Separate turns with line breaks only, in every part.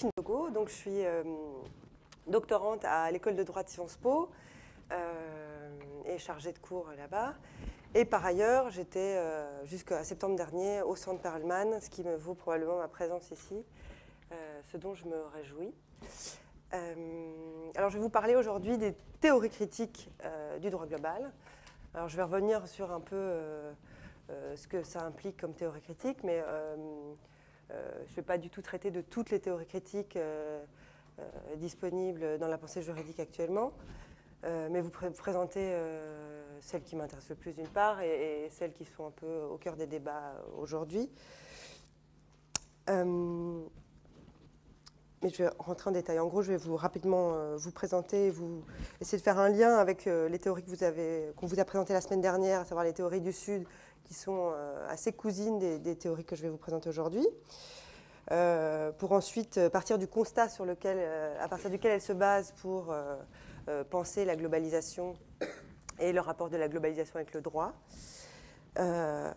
Logo, donc je suis doctorante à l'école de droit de Sciences Po et chargée de cours là-bas. Et par ailleurs, j'étais jusqu'à septembre dernier au Centre Perelman, ce qui me vaut probablement ma présence ici, ce dont je me réjouis. Alors je vais vous parler aujourd'hui des théories critiques du droit global. Alors je vais revenir sur un peu ce que ça implique comme théorie critique, mais je ne vais pas du tout traiter de toutes les théories critiques disponibles dans la pensée juridique actuellement, mais vous présenter celles qui m'intéressent le plus d'une part et celles qui sont un peu au cœur des débats aujourd'hui. Mais je vais rentrer en détail. En gros, je vais vous rapidement vous présenter, essayer de faire un lien avec les théories qu'on vous a présentées la semaine dernière, à savoir les théories du Sud, qui sont assez cousines des théories que je vais vous présenter aujourd'hui, pour ensuite partir du constat à partir duquel elles se basent pour penser la globalisation et le rapport de la globalisation avec le droit. À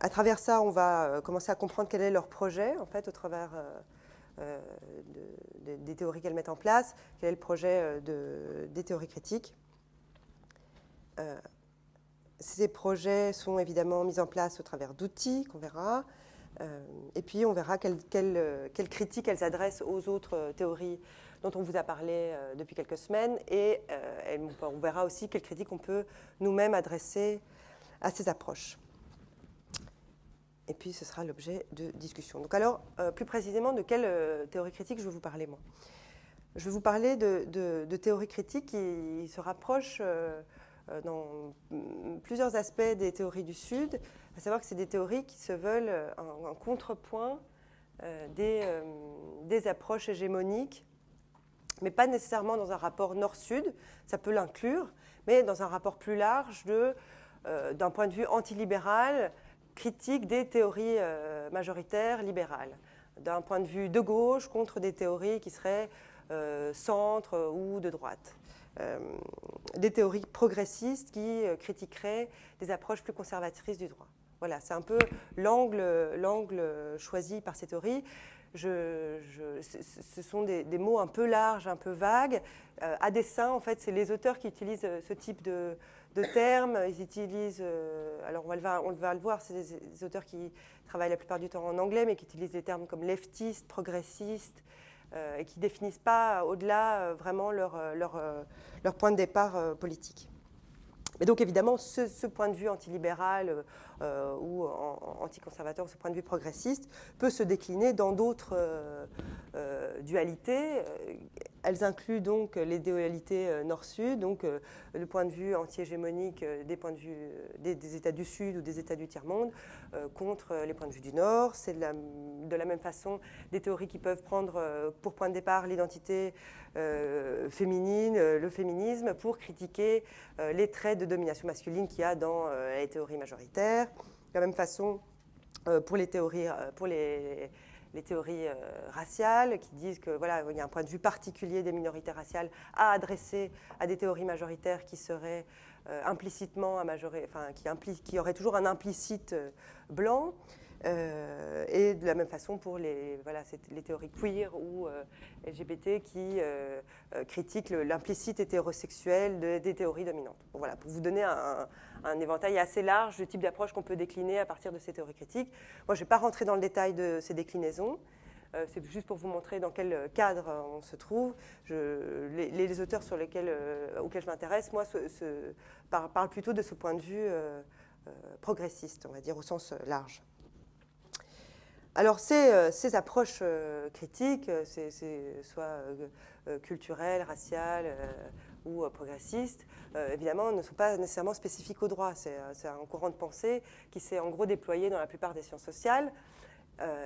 travers ça, on va commencer à comprendre quel est leur projet, en fait, au travers des théories qu'elles mettent en place, quel est le projet des théories critiques. Ces projets sont évidemment mis en place au travers d'outils qu'on verra, et puis on verra quelles critiques elles adressent aux autres théories dont on vous a parlé depuis quelques semaines, et on verra aussi quelles critiques on peut nous-mêmes adresser à ces approches. Et puis ce sera l'objet de discussion. Donc alors, plus précisément, de quelle théorie critique je vais vous parler, moi? Je vais vous parler de théories critiques qui se rapprochent dans plusieurs aspects des théories du Sud, à savoir que c'est des théories qui se veulent un contrepoint des approches hégémoniques, mais pas nécessairement dans un rapport nord-sud, ça peut l'inclure, mais dans un rapport plus large d'un point de vue antilibéral, critique des théories majoritaires libérales, d'un point de vue de gauche contre des théories qui seraient centre ou de droite. Des théories progressistes qui critiqueraient des approches plus conservatrices du droit. Voilà, c'est un peu l'angle choisi par ces théories. Ce sont des mots un peu larges, un peu vagues. À dessein, en fait, c'est les auteurs qui utilisent ce type de termes. Ils utilisent, alors on va le voir, c'est des auteurs qui travaillent la plupart du temps en anglais, mais qui utilisent des termes comme leftiste, progressiste, et qui ne définissent pas au-delà vraiment leur point de départ politique. Et donc évidemment, ce point de vue antilibéral ou anticonservateur, ce point de vue progressiste, peut se décliner dans d'autres dualités. Elles incluent donc les dualités nord-sud, donc le point de vue anti-hégémonique des points de vue des États du Sud ou des États du tiers-monde contre les points de vue du Nord. C'est de la même façon des théories qui peuvent prendre pour point de départ l'identité féminine, le féminisme, pour critiquer les traits de domination masculine qu'il y a dans les théories majoritaires. De la même façon, pour les théories raciales, qui disent que voilà, il y a un point de vue particulier des minorités raciales à adresser à des théories majoritaires qui seraient implicitement qui auraient toujours un implicite blanc. Et de la même façon pour les théories queer ou LGBT qui critiquent l'implicite hétérosexuel des théories dominantes. Bon, voilà, pour vous donner un éventail assez large du type d'approche qu'on peut décliner à partir de ces théories critiques. Moi, je ne vais pas rentrer dans le détail de ces déclinaisons. C'est juste pour vous montrer dans quel cadre on se trouve. Les auteurs auxquels je m'intéresse, moi, parlent plutôt de ce point de vue progressiste, on va dire, au sens large. Alors, ces approches critiques, c'est soit culturelles, raciales ou progressistes, évidemment, ne sont pas nécessairement spécifiques au droit. C'est un courant de pensée qui s'est en gros déployé dans la plupart des sciences sociales.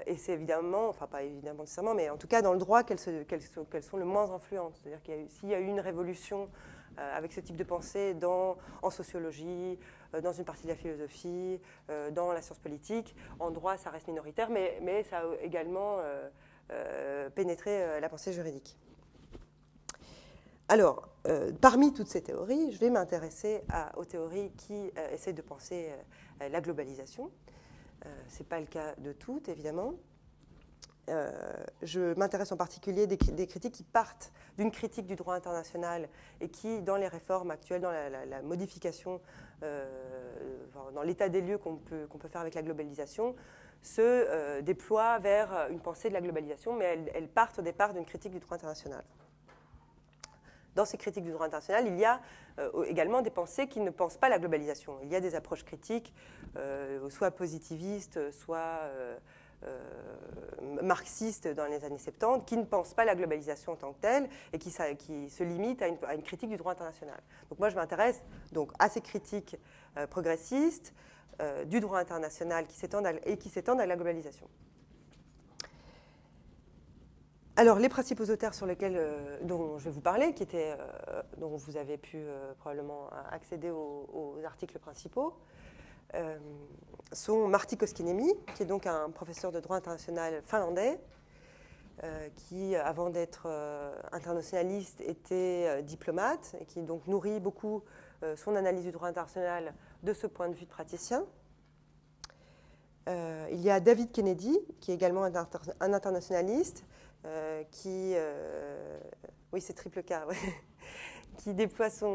Et c'est évidemment, enfin pas évidemment nécessairement, mais en tout cas dans le droit qu'elles sont le moins influentes. C'est-à-dire s'il y a eu une révolution avec ce type de pensée en sociologie, dans une partie de la philosophie, dans la science politique, en droit ça reste minoritaire, mais ça a également pénétré la pensée juridique. Alors, parmi toutes ces théories, je vais m'intéresser aux théories qui essaient de penser la globalisation. Ce n'est pas le cas de toutes, évidemment. je m'intéresse en particulier des critiques qui partent d'une critique du droit international et qui, dans les réformes actuelles, dans la modification, dans l'état des lieux qu'on peut faire avec la globalisation, se déploient vers une pensée de la globalisation, mais elles partent au départ d'une critique du droit international. Dans ces critiques du droit international, il y a également des pensées qui ne pensent pas la globalisation. Il y a des approches critiques, soit positivistes, soit marxistes dans les années 70, qui ne pensent pas la globalisation en tant que telle et qui se limitent à une critique du droit international. Donc moi, je m'intéresse donc à ces critiques progressistes du droit international qui s'étendent à la globalisation. Alors, les principaux auteurs sur lesquels, dont je vais vous parler, dont vous avez pu probablement accéder aux articles principaux, sont Martti Koskenniemi, qui est donc un professeur de droit international finlandais, qui, avant d'être internationaliste, était diplomate, et qui donc nourrit beaucoup son analyse du droit international de ce point de vue de praticien. Il y a David Kennedy, qui est également un internationaliste, oui, c'est triple K, ouais, qui déploie sa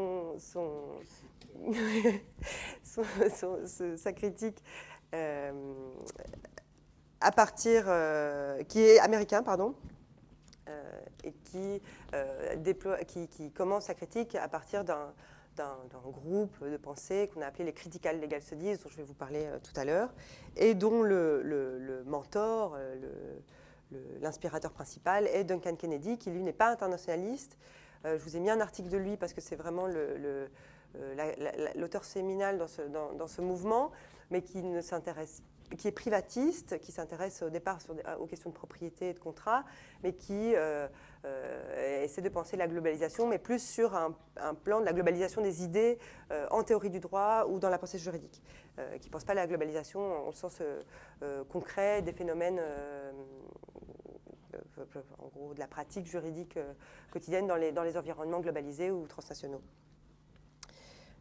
critique à partir, qui est américain, pardon, et qui commence sa critique à partir d'un groupe de pensée qu'on a appelé les Critical Legal Studies, dont je vais vous parler tout à l'heure, et dont le mentor, l'inspirateur principal est Duncan Kennedy, qui lui n'est pas internationaliste. Je vous ai mis un article de lui parce que c'est vraiment l'auteur séminal dans ce mouvement, mais qui est privatiste, qui s'intéresse au départ aux questions de propriété et de contrat, mais qui essaie de penser la globalisation, mais plus sur un plan de la globalisation des idées en théorie du droit ou dans la pensée juridique, qui ne pense pas la globalisation au sens concret des phénomènes, en gros de la pratique juridique quotidienne dans les environnements globalisés ou transnationaux.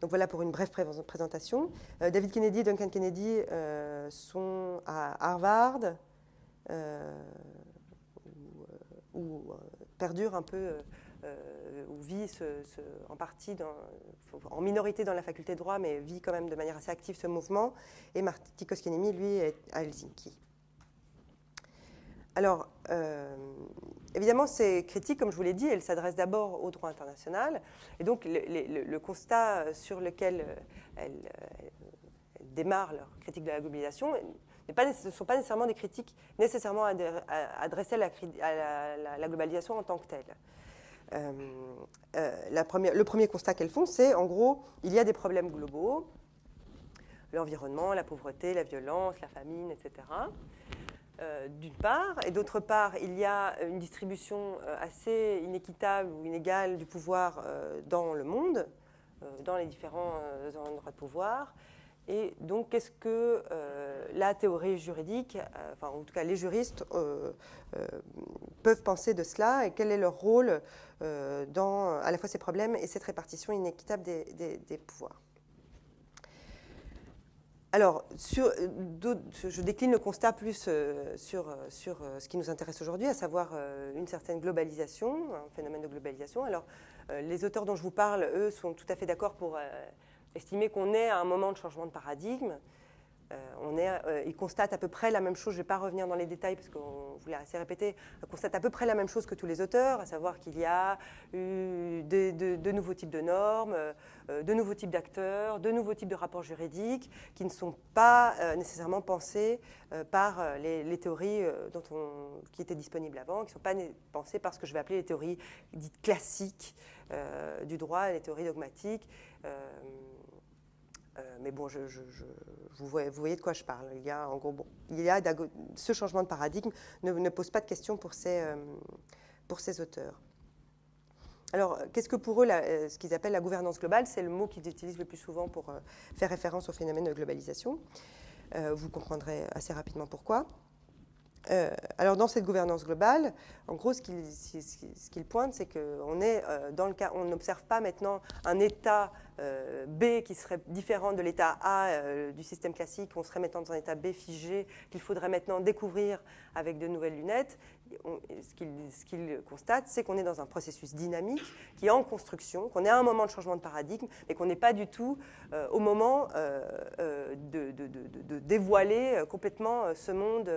Donc voilà pour une brève présentation. David Kennedy et Duncan Kennedy sont à Harvard, où perdurent un peu, où vit en partie, en minorité dans la faculté de droit, mais vit quand même de manière assez active ce mouvement. Et Martti Koskenniemi, lui, est à Helsinki. Alors, évidemment, ces critiques, comme je vous l'ai dit, elles s'adressent d'abord au droit international. Et donc, le constat sur lequel elles démarrent leur critique de la globalisation ne sont pas nécessairement des critiques nécessairement adressées à la globalisation en tant que telle. Le premier constat qu'elles font, c'est, en gros, il y a des problèmes globaux, l'environnement, la pauvreté, la violence, la famine, etc., d'une part, et d'autre part, il y a une distribution assez inéquitable ou inégale du pouvoir dans le monde, dans les différents endroits de pouvoir. Et donc, qu'est-ce que la théorie juridique, enfin, en tout cas les juristes, peuvent penser de cela et quel est leur rôle dans à la fois ces problèmes et cette répartition inéquitable des pouvoirs. Alors, je décline le constat plus sur ce qui nous intéresse aujourd'hui, à savoir une certaine globalisation, un phénomène de globalisation. Alors, les auteurs dont je vous parle, eux, sont tout à fait d'accord pour estimer qu'on est à un moment de changement de paradigme. Ils constatent à peu près la même chose, je ne vais pas revenir dans les détails parce qu'on vous l'a assez répété, ils constatent à peu près la même chose que tous les auteurs, à savoir qu'il y a eu de nouveaux types de normes, de nouveaux types d'acteurs, de nouveaux types de rapports juridiques qui ne sont pas nécessairement pensés par les théories qui étaient disponibles avant, qui ne sont pas pensées par ce que je vais appeler les théories dites classiques du droit, les théories dogmatiques. Mais bon, vous voyez de quoi je parle. Il y a, en gros, ce changement de paradigme ne pose pas de questions pour ces auteurs. Alors, qu'est-ce que pour eux, ce qu'ils appellent la gouvernance globale, c'est le mot qu'ils utilisent le plus souvent pour faire référence au phénomène de globalisation. Vous comprendrez assez rapidement pourquoi. Alors, dans cette gouvernance globale, en gros, ce qu'il pointe, c'est qu'on est dans le cas, on n'observe pas maintenant un état B qui serait différent de l'état A du système classique. On serait maintenant dans un état B figé qu'il faudrait maintenant découvrir avec de nouvelles lunettes. Ce qu'il constate, c'est qu'on est dans un processus dynamique qui est en construction, qu'on est à un moment de changement de paradigme, mais qu'on n'est pas du tout au moment de dévoiler complètement ce monde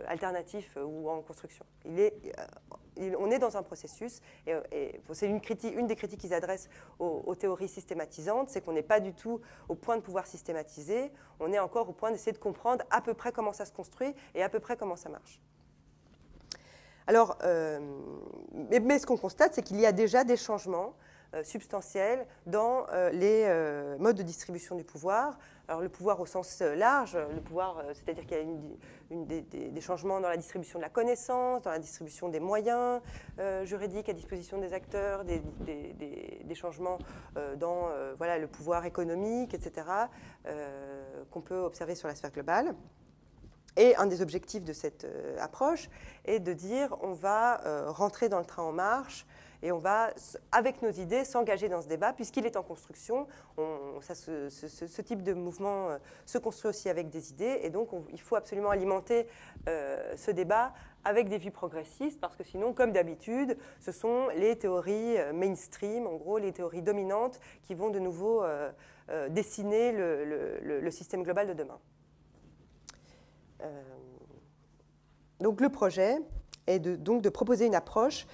alternatif ou en construction. On est dans un processus, et c'est une des critiques qu'ils adressent aux théories systématisantes, c'est qu'on n'est pas du tout au point de pouvoir systématiser, on est encore au point d'essayer de comprendre à peu près comment ça se construit et à peu près comment ça marche. Alors, mais ce qu'on constate, c'est qu'il y a déjà des changements substantiels dans les modes de distribution du pouvoir. Alors, le pouvoir au sens large, le pouvoir, c'est-à-dire qu'il y a des changements dans la distribution de la connaissance, dans la distribution des moyens juridiques à disposition des acteurs, des changements dans voilà, le pouvoir économique, etc., qu'on peut observer sur la sphère globale. Et un des objectifs de cette approche est de dire on va rentrer dans le train en marche et on va, avec nos idées, s'engager dans ce débat puisqu'il est en construction. Ce type de mouvement se construit aussi avec des idées et donc il faut absolument alimenter ce débat avec des vues progressistes parce que sinon, comme d'habitude, ce sont les théories mainstream, en gros les théories dominantes qui vont de nouveau dessiner le système global de demain. Donc le projet est de proposer une approche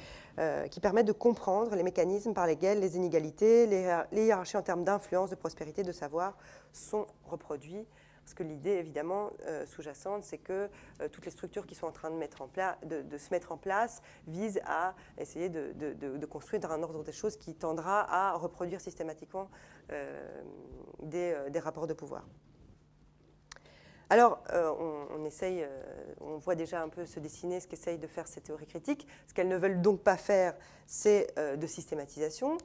qui permet de comprendre les mécanismes par lesquels les inégalités, les hiérarchies en termes d'influence, de prospérité, de savoir sont reproduits. Parce que l'idée, évidemment, sous-jacente, c'est que toutes les structures qui sont en train de se mettre en place visent à essayer de construire un ordre des choses qui tendra à reproduire systématiquement des rapports de pouvoir. Alors, on voit déjà un peu se dessiner ce qu'essayent de faire ces théories critiques. Ce qu'elles ne veulent donc pas faire, c'est de systématisation,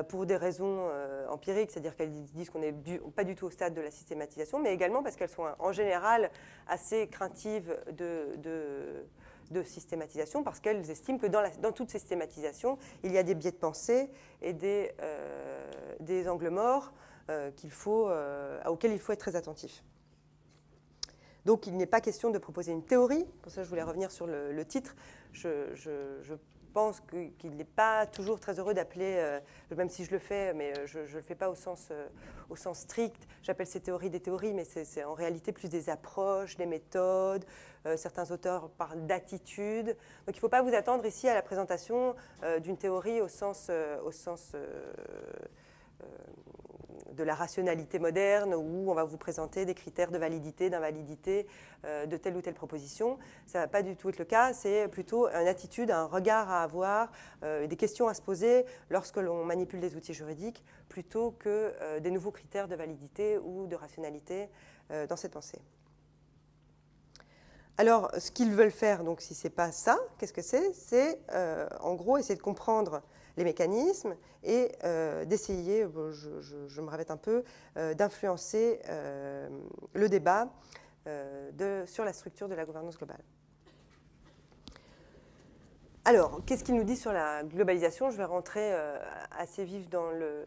pour des raisons empiriques, c'est-à-dire qu'elles disent qu'on n'est pas du tout au stade de la systématisation, mais également parce qu'elles sont en général assez craintives de systématisation, parce qu'elles estiment que dans toute systématisation, il y a des biais de pensée et des angles morts auxquels il faut être très attentif. Donc, il n'est pas question de proposer une théorie. Pour ça, je voulais revenir sur le titre. Je pense qu'il n'est pas toujours très heureux d'appeler, même si je le fais, mais je ne le fais pas au sens strict. J'appelle ces théories des théories, mais c'est en réalité plus des approches, des méthodes. Certains auteurs parlent d'attitude. Donc, il ne faut pas vous attendre ici à la présentation d'une théorie au sens de la rationalité moderne où on va vous présenter des critères de validité, d'invalidité de telle ou telle proposition. Ça ne va pas du tout être le cas, c'est plutôt une attitude, un regard à avoir, des questions à se poser lorsque l'on manipule des outils juridiques plutôt que des nouveaux critères de validité ou de rationalité dans cette pensée. Alors, ce qu'ils veulent faire, donc, si ce n'est pas ça, qu'est-ce que c'est ? C'est, en gros, essayer de comprendre les mécanismes et d'essayer, je me répète un peu, d'influencer le débat sur la structure de la gouvernance globale. Alors, qu'est-ce qu'il nous dit sur la globalisation ? Je vais rentrer assez vif dans le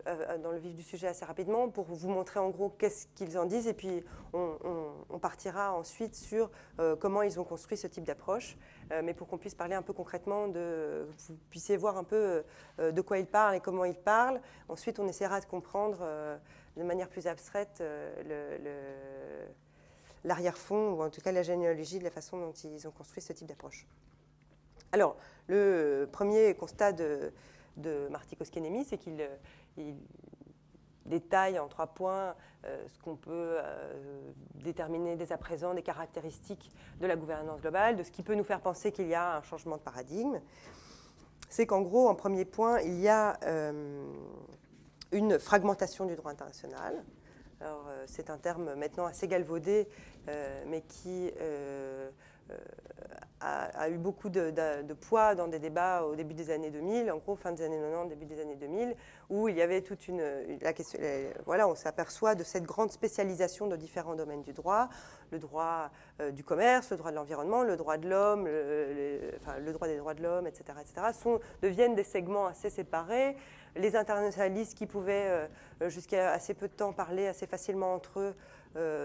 vif du sujet assez rapidement pour vous montrer en gros qu'est-ce qu'ils en disent et puis on partira ensuite sur comment ils ont construit ce type d'approche, mais pour qu'on puisse parler un peu concrètement, vous puissiez voir un peu de quoi ils parlent et comment ils parlent. Ensuite, on essaiera de comprendre de manière plus abstraite l'arrière-fond ou en tout cas la généalogie de la façon dont ils ont construit ce type d'approche. Alors, le premier constat de Martí Koskieniemi, c'est qu'il détaille en 3 points ce qu'on peut déterminer dès à présent des caractéristiques de la gouvernance globale, de ce qui peut nous faire penser qu'il y a un changement de paradigme. C'est qu'en gros, en premier point, il y a une fragmentation du droit international. Alors, c'est un terme maintenant assez galvaudé, mais qui a eu beaucoup de poids dans des débats au début des années 2000, en gros fin des années 90, début des années 2000, où il y avait toute la question, voilà, on s'aperçoit de cette grande spécialisation de différents domaines du droit, le droit du commerce, le droit de l'environnement, le droit de l'homme, le droit des droits de l'homme, etc., deviennent des segments assez séparés. Les internationalistes qui pouvaient jusqu'à assez peu de temps parler assez facilement entre eux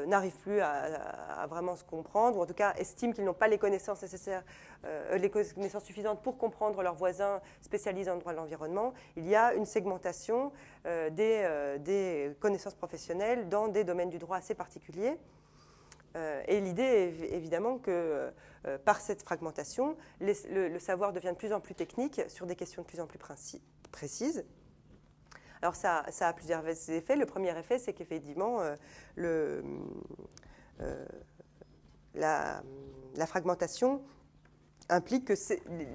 n'arrivent plus à vraiment se comprendre, ou en tout cas estiment qu'ils n'ont pas les connaissances nécessaires, les connaissances suffisantes pour comprendre leurs voisins spécialisés en droit de l'environnement. Il y a une segmentation des connaissances professionnelles dans des domaines du droit assez particuliers. Et l'idée est évidemment que par cette fragmentation, le savoir devient de plus en plus technique sur des questions de plus en plus précises. Alors ça a plusieurs effets. Le premier effet, c'est qu'effectivement, la fragmentation implique que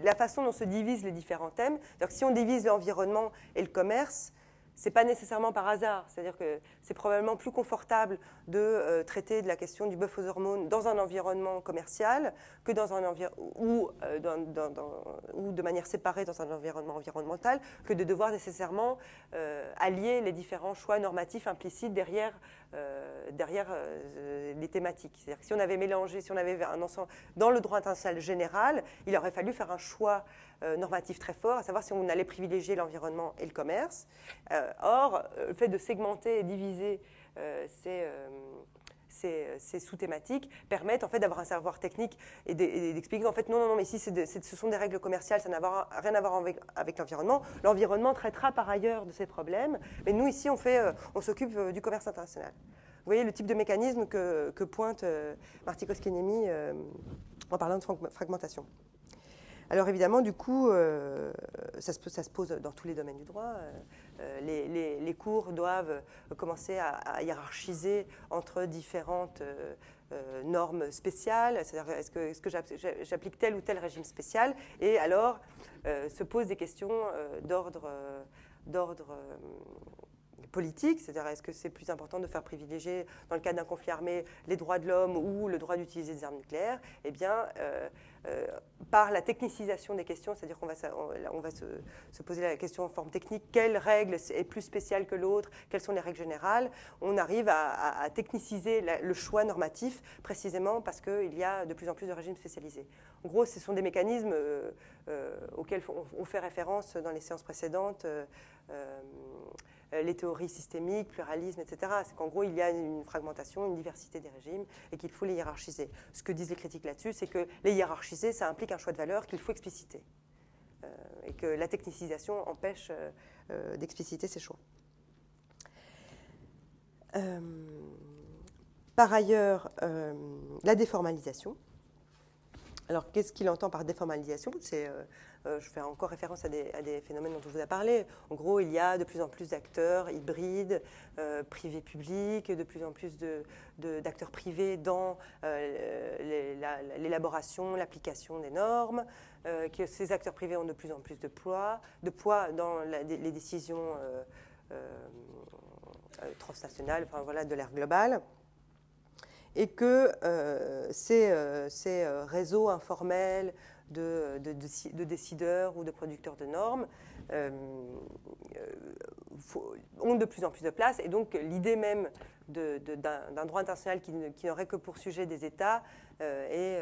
la façon dont se divisent les différents thèmes. Donc, si on divise l'environnement et le commerce, ce n'est pas nécessairement par hasard. C'est-à-dire que c'est probablement plus confortable de traiter de la question du bœuf aux hormones dans un environnement commercial que dans un ou de manière séparée dans un environnement environnemental, que de devoir nécessairement allier les différents choix normatifs implicites derrière les thématiques. C'est-à-dire que si on avait mélangé, si on avait un ensemble dans le droit international général, il aurait fallu faire un choix normatif très fort, à savoir si on allait privilégier l'environnement et le commerce. Or, le fait de segmenter et diviser ces sous-thématiques permettent en fait d'avoir un savoir technique et d'expliquer en fait non, mais ici ce sont des règles commerciales, ça n'a rien à voir avec l'environnement. L'environnement traitera par ailleurs de ces problèmes, mais nous ici on s'occupe du commerce international. Vous voyez le type de mécanisme que pointe Martti Koskenniemi en parlant de fragmentation. Alors évidemment, du coup, ça se pose dans tous les domaines du droit. Les cours doivent commencer à hiérarchiser entre différentes normes spéciales, c'est-à-dire est-ce que j'applique tel ou tel régime spécial, et alors se posent des questions d'ordre politique, c'est-à-dire est-ce que c'est plus important de faire privilégier, dans le cadre d'un conflit armé, les droits de l'homme ou le droit d'utiliser des armes nucléaires? Eh bien, par la technicisation des questions, c'est-à-dire qu'on va se poser la question en forme technique, quelle règle est plus spéciale que l'autre, quelles sont les règles générales, on arrive à techniciser le choix normatif précisément parce qu'il y a de plus en plus de régimes spécialisés. En gros, ce sont des mécanismes auxquels on fait référence dans les séances précédentes, les théories systémiques, pluralisme, etc. C'est qu'en gros, il y a une fragmentation, une diversité des régimes et qu'il faut les hiérarchiser. Ce que disent les critiques là-dessus, c'est que les hiérarchiser, ça implique un choix de valeur qu'il faut expliciter. Et que la technicisation empêche d'expliciter ces choix. Par ailleurs, la déformalisation. Alors, qu'est-ce qu'il entend par déformalisation? Je fais encore référence à des phénomènes dont on vous a parlé. En gros, il y a de plus en plus d'acteurs hybrides, privés-publics, de plus en plus d'acteurs privés dans l'élaboration, l'application des normes, que ces acteurs privés ont de plus en plus de poids dans les décisions transnationales, enfin, voilà, de l'ère globale. Et que ces réseaux informels de décideurs ou de producteurs de normes ont de plus en plus de place. Et donc, l'idée même d'un droit international qui n'aurait que pour sujet des États est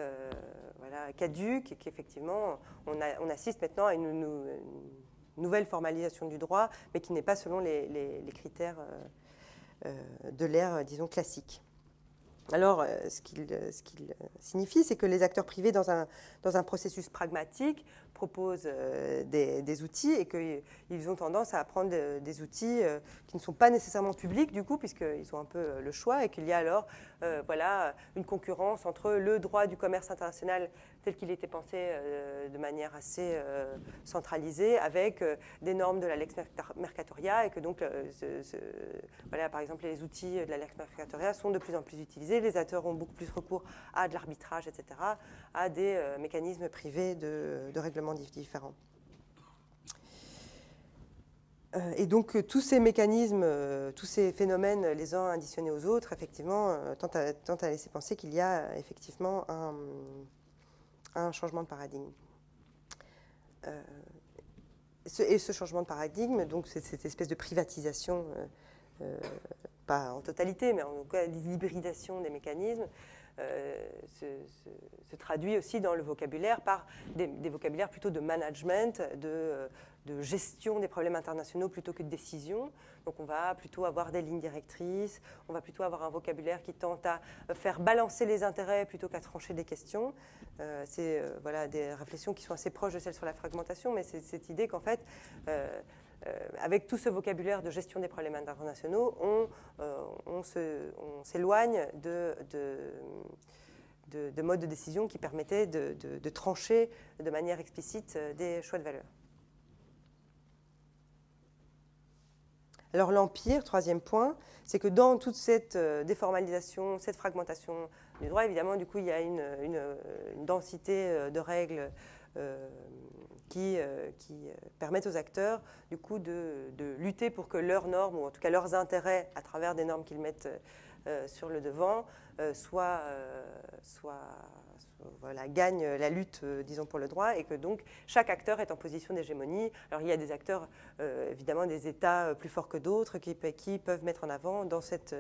caduque, et qu'effectivement, on assiste maintenant à une nouvelle formalisation du droit, mais qui n'est pas selon les critères de l'ère, disons, classique. Alors, ce qu'il signifie, c'est que les acteurs privés, dans un processus pragmatique, proposent des outils et qu'ils ont tendance à prendre des outils qui ne sont pas nécessairement publics, du coup, puisqu'ils ont un peu le choix, et qu'il y a alors une concurrence entre le droit du commerce international tel qu'il était pensé de manière assez centralisée, avec des normes de la Lex Mercatoria, et que donc, par exemple, les outils de la Lex Mercatoria sont de plus en plus utilisés, les acteurs ont beaucoup plus recours à de l'arbitrage, etc., à des mécanismes privés de règlement différents. Et donc, tous ces mécanismes, tous ces phénomènes, les uns additionnés aux autres, effectivement, tentent à laisser penser qu'il y a effectivement un changement de paradigme. Et ce changement de paradigme, donc c'est cette espèce de privatisation, pas en totalité, mais en tout cas l'hybridation des mécanismes, se traduit aussi dans le vocabulaire par des vocabulaires plutôt de management, de gestion des problèmes internationaux plutôt que de décision. Donc on va plutôt avoir des lignes directrices, on va plutôt avoir un vocabulaire qui tente à faire balancer les intérêts plutôt qu'à trancher des questions. C'est voilà, des réflexions qui sont assez proches de celles sur la fragmentation, mais c'est cette idée qu'en fait, avec tout ce vocabulaire de gestion des problèmes internationaux, on s'éloigne de modes de décision qui permettaient de trancher de manière explicite des choix de valeur. Alors l'empire, troisième point, c'est que dans toute cette déformalisation, cette fragmentation du droit, évidemment, du coup, il y a une densité de règles qui permettent aux acteurs, du coup, de lutter pour que leurs normes, ou en tout cas leurs intérêts, à travers des normes qu'ils mettent sur le devant, voilà, gagne la lutte, disons, pour le droit, et que donc chaque acteur est en position d'hégémonie. Alors il y a des acteurs, évidemment, des États plus forts que d'autres qui peuvent mettre en avant dans cette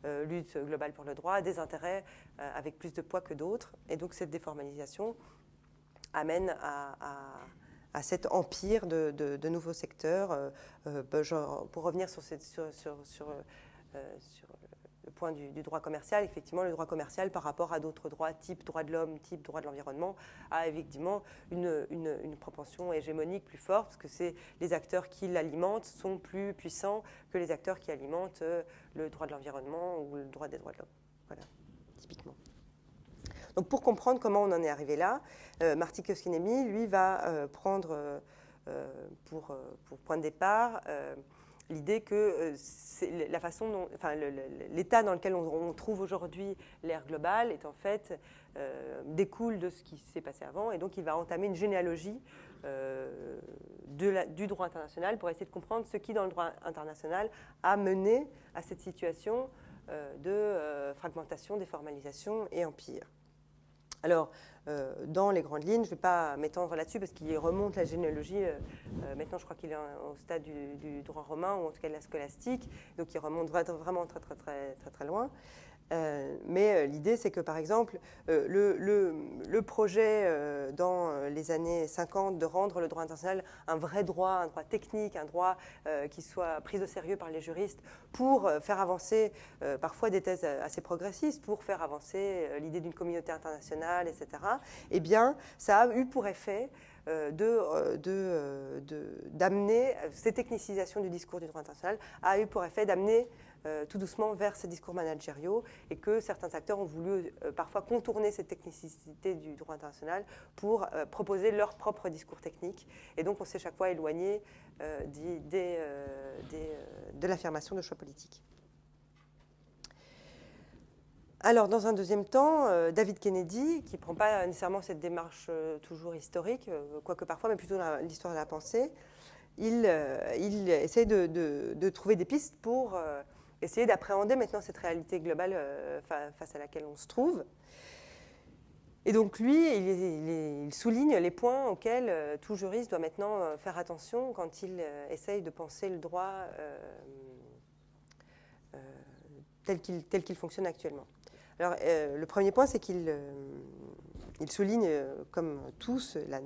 lutte globale pour le droit des intérêts avec plus de poids que d'autres. Et donc cette déformalisation amène à cet empire de nouveaux secteurs. Genre, pour revenir sur le point du droit commercial, effectivement, le droit commercial par rapport à d'autres droits, type droit de l'homme, type droit de l'environnement, a effectivement une propension hégémonique plus forte, parce que c'est les acteurs qui l'alimentent sont plus puissants que les acteurs qui alimentent le droit de l'environnement ou le droit des droits de l'homme. Voilà, typiquement. Donc pour comprendre comment on en est arrivé là, Marty Koskinemi, lui, va prendre pour point de départ l'idée que la façon dont, enfin, l'état dans lequel on trouve aujourd'hui l'ère globale est en fait découle de ce qui s'est passé avant, et donc il va entamer une généalogie du droit international pour essayer de comprendre ce qui dans le droit international a mené à cette situation de fragmentation, déformalisation et empire. Alors, dans les grandes lignes, je ne vais pas m'étendre là-dessus parce qu'il remonte la généalogie. Maintenant, je crois qu'il est au stade du droit romain, ou en tout cas de la scolastique, donc il remonte vraiment très loin. Mais l'idée, c'est que, par exemple, le projet dans les années 50 de rendre le droit international un vrai droit, un droit technique, un droit qui soit pris au sérieux par les juristes pour faire avancer parfois des thèses assez progressistes, pour faire avancer l'idée d'une communauté internationale, etc., eh bien, ça a eu pour effet d'amener, cette technicisation du discours du droit international a eu pour effet d'amener tout doucement vers ces discours managériaux, et que certains acteurs ont voulu parfois contourner cette technicité du droit international pour proposer leur propre discours technique. Et donc on s'est chaque fois éloigné de l'affirmation de choix politiques. Alors, dans un deuxième temps, David Kennedy, qui ne prend pas nécessairement cette démarche toujours historique, quoique parfois, mais plutôt l'histoire de la pensée, il essaie de trouver des pistes pour essayer d'appréhender maintenant cette réalité globale face à laquelle on se trouve. Et donc lui, il souligne les points auxquels tout juriste doit maintenant faire attention quand il essaye de penser le droit tel qu'il fonctionne actuellement. Alors, le premier point, c'est qu'il souligne, comme tous, la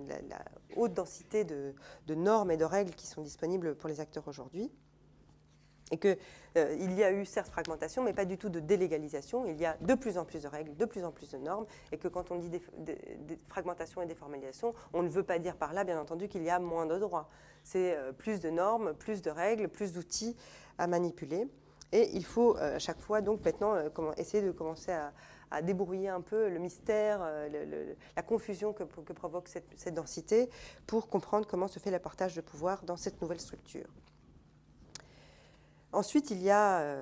haute densité de normes et de règles qui sont disponibles pour les acteurs aujourd'hui. Et qu'il y a eu certes fragmentation, mais pas du tout de délégalisation. Il y a de plus en plus de règles, de plus en plus de normes, et que quand on dit fragmentation et déformalisation, on ne veut pas dire par là, bien entendu, qu'il y a moins de droits. C'est plus de normes, plus de règles, plus d'outils à manipuler. Et il faut à chaque fois, donc maintenant, essayer de commencer à débrouiller un peu le mystère, la confusion que provoque cette densité, pour comprendre comment se fait le partage de pouvoir dans cette nouvelle structure. Ensuite, il y a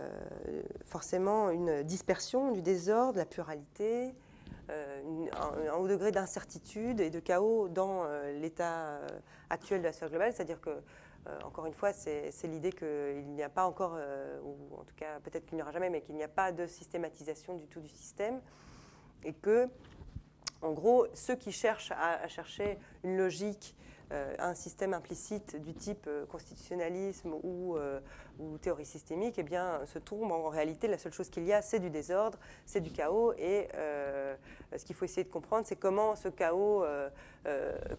forcément une dispersion du désordre, de la pluralité, un haut degré d'incertitude et de chaos dans l'état actuel de la sphère globale, c'est-à-dire que, encore une fois, c'est l'idée qu'il n'y a pas encore, ou en tout cas peut-être qu'il n'y aura jamais, mais qu'il n'y a pas de systématisation du tout du système, et que En gros, ceux qui cherchent à chercher une logique, un système implicite du type constitutionnalisme ou théorie systémique, eh bien, se trompent. En réalité, la seule chose qu'il y a, c'est du désordre, c'est du chaos. Et ce qu'il faut essayer de comprendre, c'est comment ce chaos,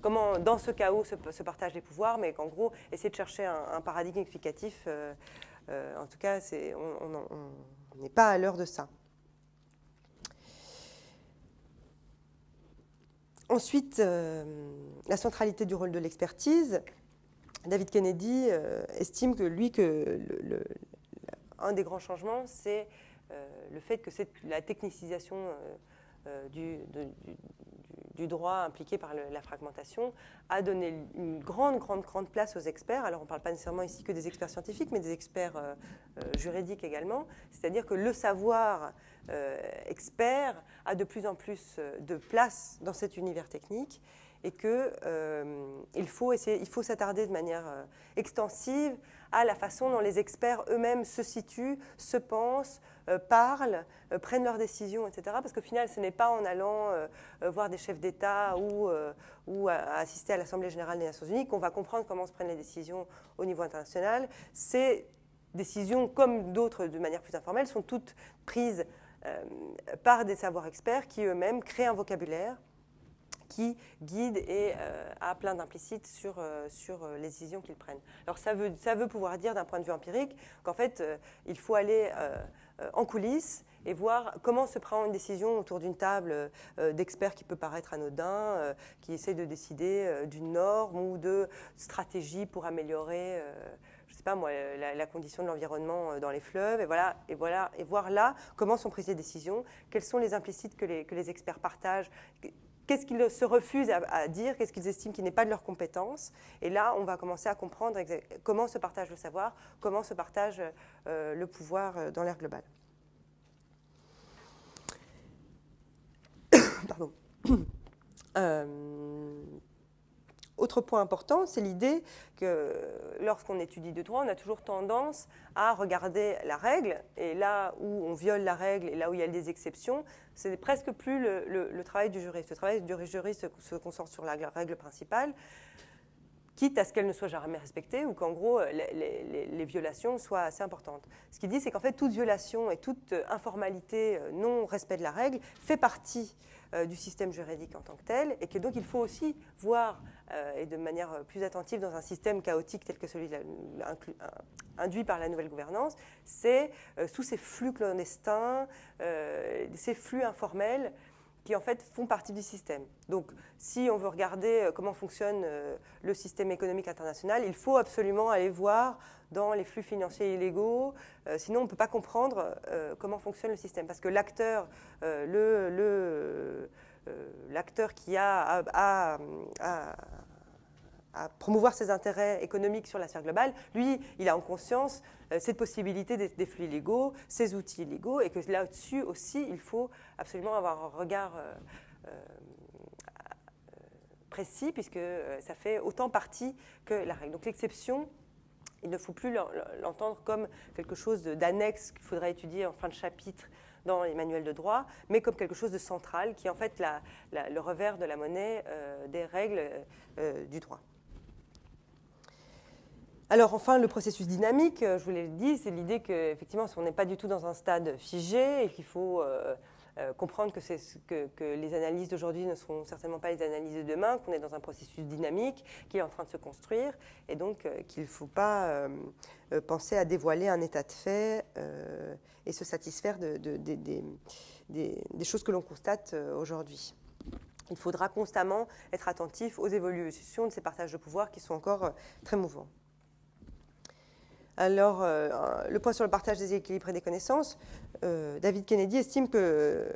comment dans ce chaos se partagent les pouvoirs, mais qu'en gros, essayer de chercher un paradigme explicatif. En tout cas, on n'est pas à l'heure de ça. Ensuite, la centralité du rôle de l'expertise. David Kennedy estime que un des grands changements, c'est le fait que la technicisation du droit impliqué par la fragmentation a donné une grande place aux experts. Alors on ne parle pas nécessairement ici que des experts scientifiques, mais des experts juridiques également. C'est-à-dire que le savoir expert a de plus en plus de place dans cet univers technique et qu'il faut s'attarder de manière extensive à la façon dont les experts eux-mêmes se situent, se pensent, parlent, prennent leurs décisions, etc. Parce qu'au final, ce n'est pas en allant voir des chefs d'État ou assister à l'Assemblée générale des Nations Unies qu'on va comprendre comment se prennent les décisions au niveau international. Ces décisions, comme d'autres de manière plus informelle, sont toutes prises par des savoirs experts qui eux-mêmes créent un vocabulaire qui guide et a plein d'implicites sur les décisions qu'ils prennent. Alors ça veut pouvoir dire d'un point de vue empirique qu'en fait il faut aller en coulisses et voir comment se prend une décision autour d'une table d'experts qui peut paraître anodin, qui essaie de décider d'une norme ou de stratégie pour améliorer je ne sais pas moi, la condition de l'environnement dans les fleuves, et voir là comment sont prises les décisions, quels sont les implicites que les experts partagent, qu'est-ce qu'ils se refusent à dire, qu'est-ce qu'ils estiment qui n'est pas de leur compétence. Et là, on va commencer à comprendre comment se partage le savoir, comment se partage le pouvoir dans l'ère globale. Pardon. Autre point important, c'est l'idée que lorsqu'on étudie le droit, on a toujours tendance à regarder la règle, et là où on viole la règle et là où il y a des exceptions, c'est presque plus le travail du juriste. Le travail du juriste se concentre sur la règle principale, quitte à ce qu'elle ne soit jamais respectée ou qu'en gros les violations soient assez importantes. Ce qu'il dit, c'est qu'en fait toute violation et toute informalité, non-respect de la règle fait partie du système juridique en tant que tel, et que donc il faut aussi voir, et de manière plus attentive dans un système chaotique tel que celui induit par la nouvelle gouvernance, c'est sous ces flux clandestins, ces flux informels qui en fait font partie du système. Donc si on veut regarder comment fonctionne le système économique international, il faut absolument aller voir dans les flux financiers illégaux, sinon on ne peut pas comprendre comment fonctionne le système. Parce que l'acteur l'acteur qui a à promouvoir ses intérêts économiques sur la sphère globale, lui, il a en conscience cette possibilité des flux illégaux, ces outils illégaux, et que là-dessus aussi, il faut absolument avoir un regard précis, puisque ça fait autant partie que la règle. Donc l'exception, il ne faut plus l'entendre comme quelque chose d'annexe qu'il faudrait étudier en fin de chapitre dans les manuels de droit, mais comme quelque chose de central, qui est en fait le revers de la monnaie des règles du droit. Alors enfin, le processus dynamique, je vous l'ai dit, c'est l'idée qu'effectivement, on n'est pas du tout dans un stade figé et qu'il faut comprendre que les analyses d'aujourd'hui ne seront certainement pas les analyses de demain, qu'on est dans un processus dynamique qui est en train de se construire, et donc qu'il ne faut pas penser à dévoiler un état de fait et se satisfaire des choses que l'on constate aujourd'hui. Il faudra constamment être attentif aux évolutions de ces partages de pouvoir qui sont encore très mouvants. Alors, le point sur le partage des équilibres et des connaissances, David Kennedy estime que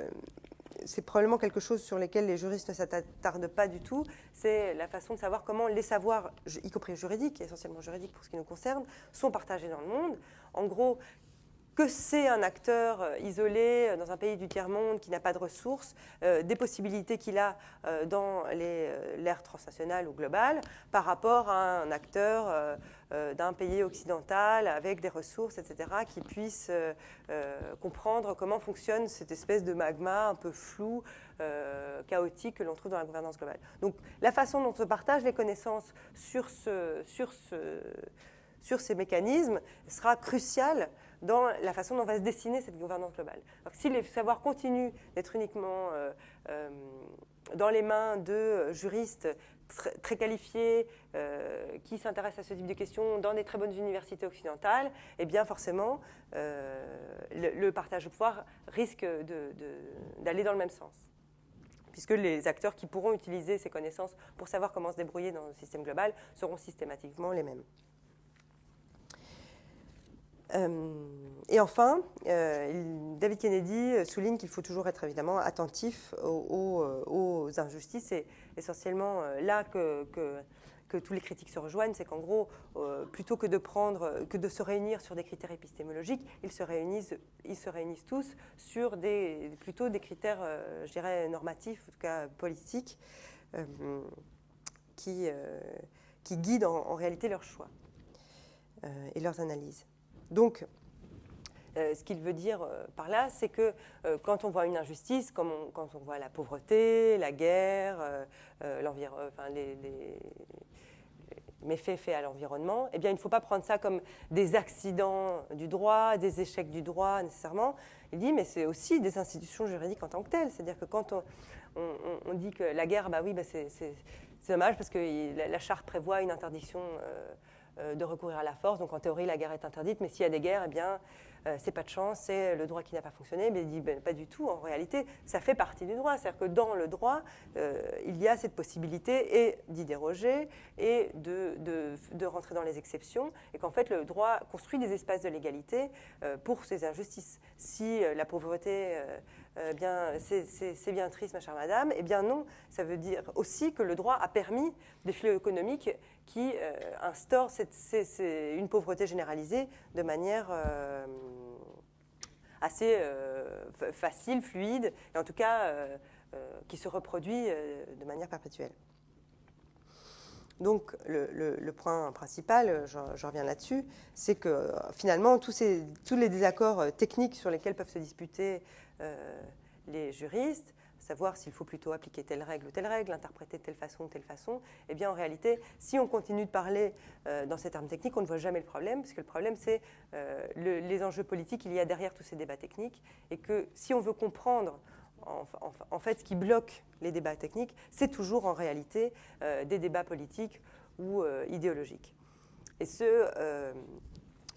c'est probablement quelque chose sur lequel les juristes ne s'attardent pas du tout, c'est la façon de savoir comment les savoirs, y compris juridiques, essentiellement juridiques pour ce qui nous concerne, sont partagés dans le monde. En gros, que c'est un acteur isolé dans un pays du tiers-monde qui n'a pas de ressources, des possibilités qu'il a dans l'ère transnationale ou globale par rapport à un acteur d'un pays occidental avec des ressources, etc., qui puisse comprendre comment fonctionne cette espèce de magma un peu flou, chaotique que l'on trouve dans la gouvernance globale. Donc la façon dont on partage les connaissances sur ces mécanismes sera cruciale dans la façon dont va se dessiner cette gouvernance globale. Alors, si les savoirs continuent d'être uniquement dans les mains de juristes très qualifiés qui s'intéressent à ce type de questions dans des très bonnes universités occidentales, eh bien forcément, le partage de pouvoir risque d'aller dans le même sens, puisque les acteurs qui pourront utiliser ces connaissances pour savoir comment se débrouiller dans le système global seront systématiquement les mêmes. Et enfin, David Kennedy souligne qu'il faut toujours être évidemment attentif aux injustices, et essentiellement là que tous les critiques se rejoignent, c'est qu'en gros, plutôt que de se réunir sur des critères épistémologiques, ils se réunissent tous sur plutôt des critères, je dirais, normatifs, en tout cas politiques, qui guident en réalité leurs choix et leurs analyses. Donc, ce qu'il veut dire par là, c'est que quand on voit une injustice, quand on voit la pauvreté, la guerre, les méfaits faits à l'environnement, eh bien, il ne faut pas prendre ça comme des accidents du droit, des échecs du droit nécessairement. Il dit, mais c'est aussi des institutions juridiques en tant que telles. C'est-à-dire que quand on dit que la guerre, c'est dommage parce que la charte prévoit une interdiction de recourir à la force, donc en théorie la guerre est interdite, mais s'il y a des guerres, eh bien c'est pas de chance, c'est le droit qui n'a pas fonctionné. Mais il dit pas du tout, en réalité ça fait partie du droit, c'est-à-dire que dans le droit il y a cette possibilité et d'y déroger et de rentrer dans les exceptions, et qu'en fait le droit construit des espaces de l'égalité pour ces injustices. Si la pauvreté c'est bien triste, ma chère madame, eh bien non, ça veut dire aussi que le droit a permis des flux économiques qui instaurent une pauvreté généralisée de manière assez facile, fluide, et en tout cas qui se reproduit de manière perpétuelle. Donc le point principal, je reviens là-dessus, c'est que finalement tous les désaccords techniques sur lesquels peuvent se disputer les juristes, savoir s'il faut plutôt appliquer telle règle ou telle règle, interpréter de telle façon, eh bien en réalité, si on continue de parler dans ces termes techniques, on ne voit jamais le problème, parce que le problème c'est les enjeux politiques qu'il y a derrière tous ces débats techniques, et que si on veut comprendre en fait ce qui bloque les débats techniques, c'est toujours en réalité des débats politiques ou idéologiques. Et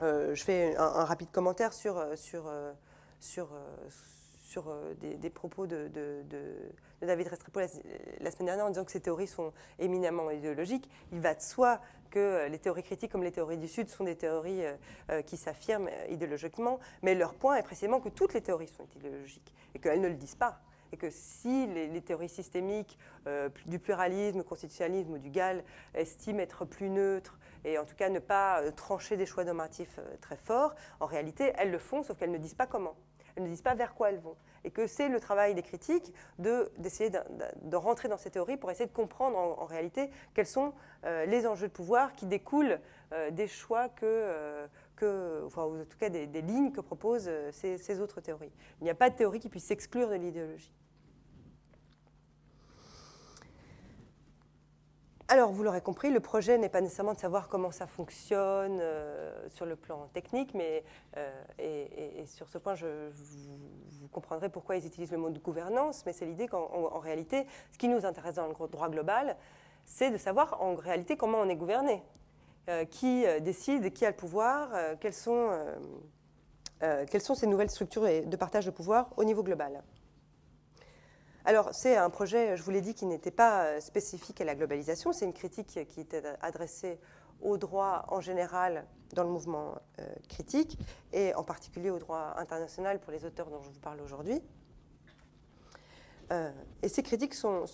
je fais un rapide commentaire sur des propos de David Restrepo la semaine dernière en disant que ces théories sont éminemment idéologiques. Il va de soi que les théories critiques comme les théories du Sud sont des théories qui s'affirment idéologiquement, mais leur point est précisément que toutes les théories sont idéologiques et qu'elles ne le disent pas. Et que si les théories systémiques du pluralisme, du constitutionnalisme ou du GAL estiment être plus neutres et en tout cas ne pas trancher des choix normatifs très forts, en réalité elles le font, sauf qu'elles ne disent pas comment. Elles ne disent pas vers quoi elles vont. Et que c'est le travail des critiques d'essayer de rentrer dans ces théories pour essayer de comprendre en réalité quels sont les enjeux de pouvoir qui découlent des choix enfin, ou en tout cas des lignes que proposent ces autres théories. Il n'y a pas de théorie qui puisse s'exclure de l'idéologie. Alors, vous l'aurez compris, le projet n'est pas nécessairement de savoir comment ça fonctionne sur le plan technique, mais et sur ce point, vous comprendrez pourquoi ils utilisent le mot de gouvernance, mais c'est l'idée qu'en réalité, ce qui nous intéresse dans le droit global, c'est de savoir en réalité comment on est gouverné, qui décide, qui a le pouvoir, quelles sont ces nouvelles structures de partage de pouvoir au niveau global. Alors, c'est un projet, je vous l'ai dit, qui n'était pas spécifique à la globalisation. C'est une critique qui était adressée au droit en général dans le mouvement critique, et en particulier au droit international pour les auteurs dont je vous parle aujourd'hui. Et ces critiques sont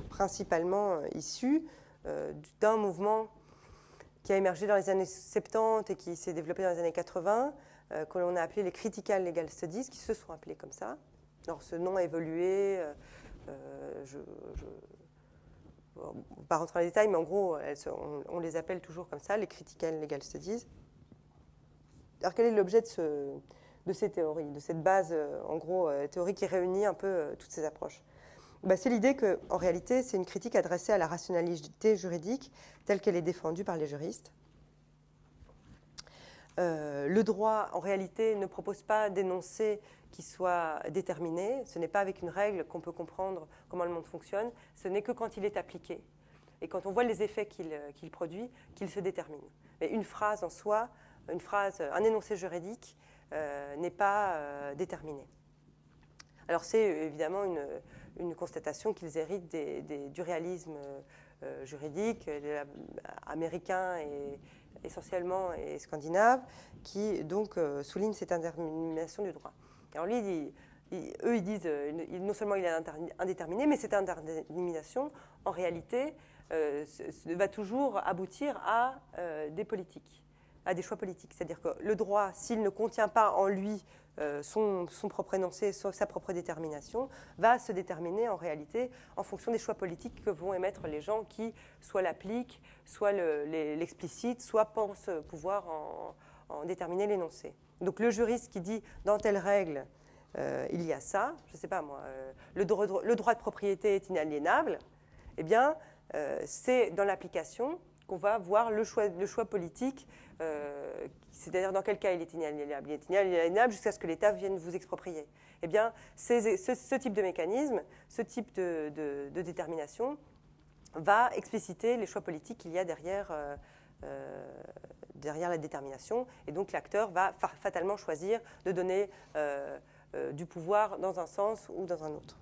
principalement issues d'un mouvement qui a émergé dans les années 70 et qui s'est développé dans les années 80, que l'on a appelé les Critical Legal Studies, qui se sont appelés comme ça. Alors, ce nom a évolué. Je ne vais pas rentrer dans les détails, mais en gros, on les appelle toujours comme ça, les Critical Legal Studies. Alors, quel est l'objet de ces théories, de cette base, en gros, théorie qui réunit un peu toutes ces approches? C'est l'idée qu'en réalité, c'est une critique adressée à la rationalité juridique telle qu'elle est défendue par les juristes. Le droit, en réalité, ne propose pas d'énoncés qui soient déterminés. Ce n'est pas avec une règle qu'on peut comprendre comment le monde fonctionne. Ce n'est que quand il est appliqué et quand on voit les effets qu'il produit, qu'il se détermine. Mais une phrase en soi, un énoncé juridique n'est pas déterminé. Alors c'est évidemment une constatation qu'ils héritent du réalisme juridique américain et essentiellement et scandinave, qui donc souligne cette indétermination du droit. Alors lui, ils disent non seulement il est indéterminé, mais cette indétermination, en réalité, va toujours aboutir à des politiques, à des choix politiques. C'est-à-dire que le droit, s'il ne contient pas en lui son propre énoncé, sa propre détermination, va se déterminer en réalité en fonction des choix politiques que vont émettre les gens qui soit l'appliquent, soit l'explicitent, soit pensent pouvoir en déterminer l'énoncé. Donc le juriste qui dit dans telle règle il y a ça, je ne sais pas moi, le droit de propriété est inaliénable, eh bien c'est dans l'application qu'on va voir le choix politique, c'est-à-dire dans quel cas il est inaliénable. Il est inaliénable jusqu'à ce que l'État vienne vous exproprier. Eh bien, ce type de mécanisme, ce type de détermination va expliciter les choix politiques qu'il y a derrière la détermination. Et donc, l'acteur va fatalement choisir de donner du pouvoir dans un sens ou dans un autre.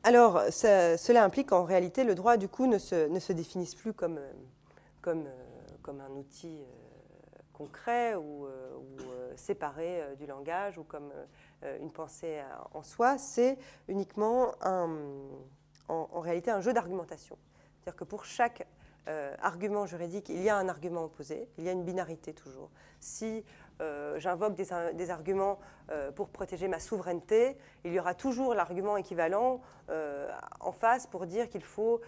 Alors, cela implique qu'en réalité, le droit, du coup, ne se définisse plus comme un outil concret ou séparé du langage ou comme une pensée en soi. C'est uniquement, en réalité, un jeu d'argumentation. C'est-à-dire que pour chaque argument juridique, il y a un argument opposé, il y a une binarité toujours. Si j'invoque des arguments pour protéger ma souveraineté, il y aura toujours l'argument équivalent en face pour dire qu'il faut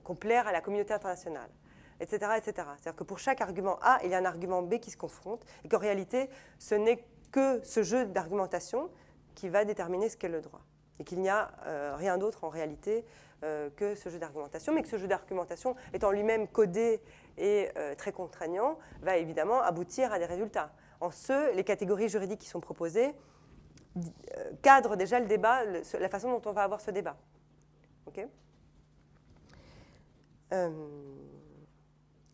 complaire à la communauté internationale, etc., etc. C'est-à-dire que pour chaque argument A, il y a un argument B qui se confronte, et qu'en réalité, ce n'est que ce jeu d'argumentation qui va déterminer ce qu'est le droit. Et qu'il n'y a rien d'autre en réalité que ce jeu d'argumentation, mais que ce jeu d'argumentation, étant lui-même codé et très contraignant, va évidemment aboutir à des résultats. En les catégories juridiques qui sont proposées cadrent déjà le débat, la façon dont on va avoir ce débat. Okay ?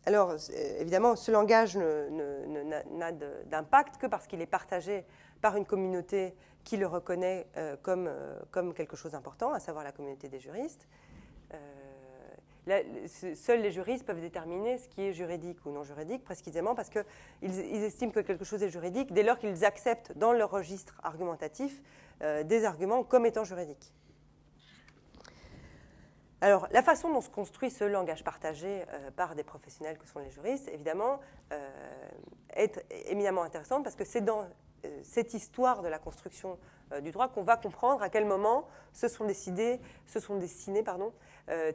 Alors, évidemment, ce langage n'a d'impact que parce qu'il est partagé par une communauté qui le reconnaît comme quelque chose d'important, à savoir la communauté des juristes. Seuls les juristes peuvent déterminer ce qui est juridique ou non juridique, précisément parce qu'ils estiment que quelque chose est juridique dès lors qu'ils acceptent dans leur registre argumentatif des arguments comme étant juridiques. Alors, la façon dont se construit ce langage partagé par des professionnels que sont les juristes, évidemment, est éminemment intéressante parce que c'est dans cette histoire de la construction du droit qu'on va comprendre à quel moment se sont dessinés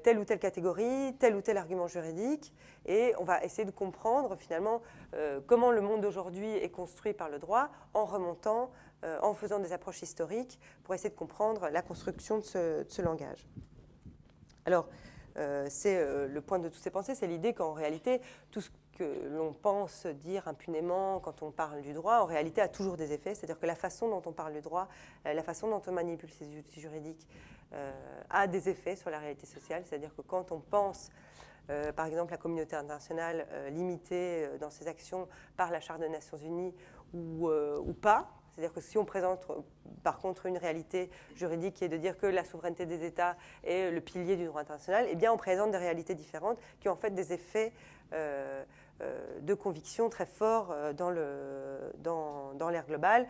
telle ou telle catégorie, tel ou tel argument juridique, et on va essayer de comprendre finalement comment le monde d'aujourd'hui est construit par le droit en remontant, en faisant des approches historiques pour essayer de comprendre la construction de ce langage. Alors, c'est le point de toutes ces pensées, c'est l'idée qu'en réalité, tout ce que l'on pense dire impunément quand on parle du droit, en réalité a toujours des effets. C'est-à-dire que la façon dont on parle du droit, la façon dont on manipule ces outils juridiques a des effets sur la réalité sociale. C'est-à-dire que quand on pense, par exemple, la communauté internationale limitée dans ses actions par la Charte des Nations Unies ou pas, c'est-à-dire que si on présente par contre une réalité juridique qui est de dire que la souveraineté des États est le pilier du droit international, eh bien on présente des réalités différentes qui ont en fait des effets de conviction très forts dans l'ère globale.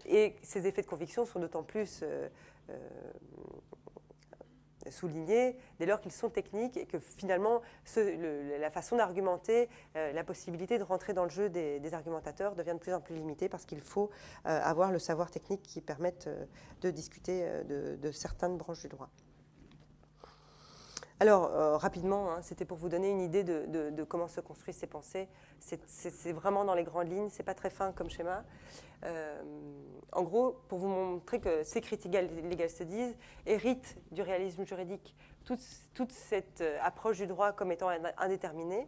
Et ces effets de conviction sont d'autant plus soulignés dès lors qu'ils sont techniques et que finalement la façon d'argumenter, la possibilité de rentrer dans le jeu des argumentateurs devient de plus en plus limitée parce qu'il faut avoir le savoir technique qui permette de discuter de certaines branches du droit. Alors, rapidement, hein, c'était pour vous donner une idée de comment se construisent ces pensées. C'est vraiment dans les grandes lignes, c'est pas très fin comme schéma. En gros, pour vous montrer que ces critical legal studies héritent du réalisme juridique, toute cette approche du droit comme étant indéterminée,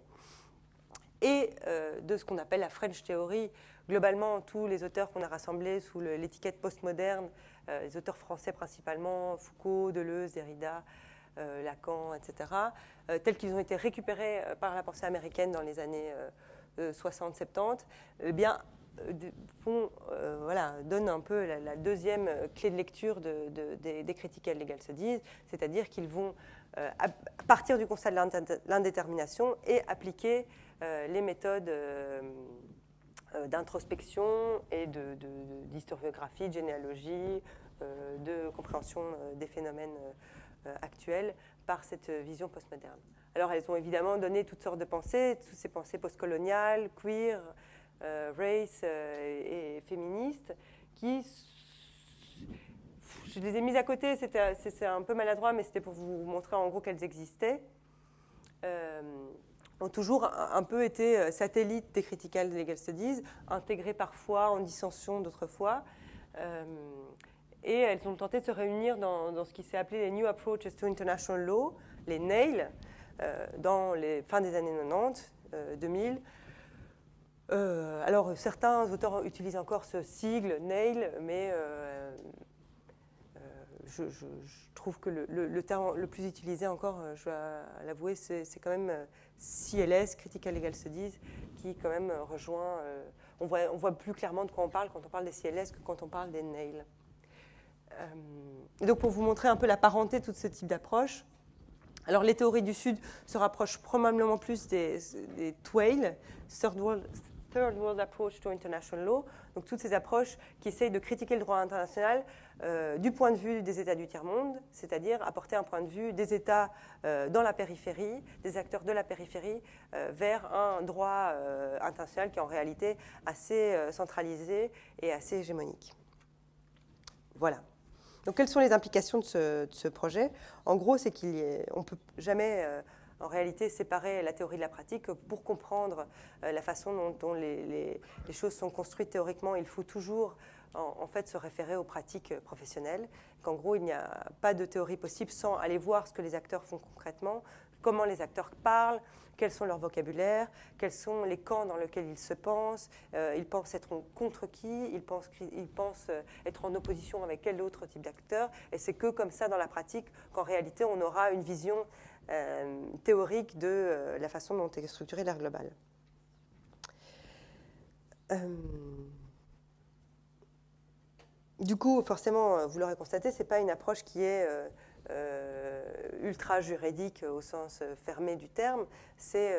et de ce qu'on appelle la French Theory. Globalement, tous les auteurs qu'on a rassemblés sous l'étiquette postmoderne, les auteurs français principalement, Foucault, Deleuze, Derrida, Lacan, etc., tels qu'ils ont été récupérés par la pensée américaine dans les années 60-70, eh bien, donnent un peu la deuxième clé de lecture des critical legal studies, c'est-à-dire qu'ils vont partir du constat de l'indétermination et appliquer les méthodes d'introspection et d'historiographie, de généalogie, de compréhension des phénomènes actuelles par cette vision postmoderne. Alors elles ont évidemment donné toutes sortes de pensées, toutes ces pensées postcoloniales, queer, race et féministes, qui, je les ai mises à côté, c'est un peu maladroit, mais c'était pour vous montrer en gros qu'elles existaient, ont toujours un peu été satellites des critical legal studies, intégrées parfois en dissension d'autres fois. Et elles ont tenté de se réunir dans ce qui s'est appelé les New Approaches to International Law, les NAIL, dans les fins des années 90, 2000. Alors, certains auteurs utilisent encore ce sigle, NAIL, mais je trouve que le terme le plus utilisé encore, je dois l'avouer, c'est quand même CLS, Critical Legal Studies, qui quand même rejoint... on voit plus clairement de quoi on parle quand on parle des CLS que quand on parle des NAIL. Et donc pour vous montrer un peu la parenté de tout ce type d'approche, alors les théories du Sud se rapprochent probablement plus des TWAIL, Third World Approach to International Law, donc toutes ces approches qui essayent de critiquer le droit international du point de vue des États du tiers-monde, c'est-à-dire apporter un point de vue des États dans la périphérie, des acteurs de la périphérie, vers un droit international qui est en réalité assez centralisé et assez hégémonique. Voilà. Donc, quelles sont les implications de ce projet? En gros, c'est qu'on ne peut jamais, en réalité, séparer la théorie de la pratique. Pour comprendre la façon dont les choses sont construites théoriquement, il faut toujours, en fait, se référer aux pratiques professionnelles. Qu'en gros, il n'y a pas de théorie possible sans aller voir ce que les acteurs font concrètement, comment les acteurs parlent, quels sont leurs vocabulaires, quels sont les camps dans lesquels ils se pensent, ils pensent être contre qui, ils pensent être en opposition avec quel autre type d'acteur, et c'est que comme ça dans la pratique qu'en réalité on aura une vision théorique de la façon dont est structuré l'art global. Du coup, forcément, vous l'aurez constaté, ce n'est pas une approche qui est ultra juridique au sens fermé du terme, c'est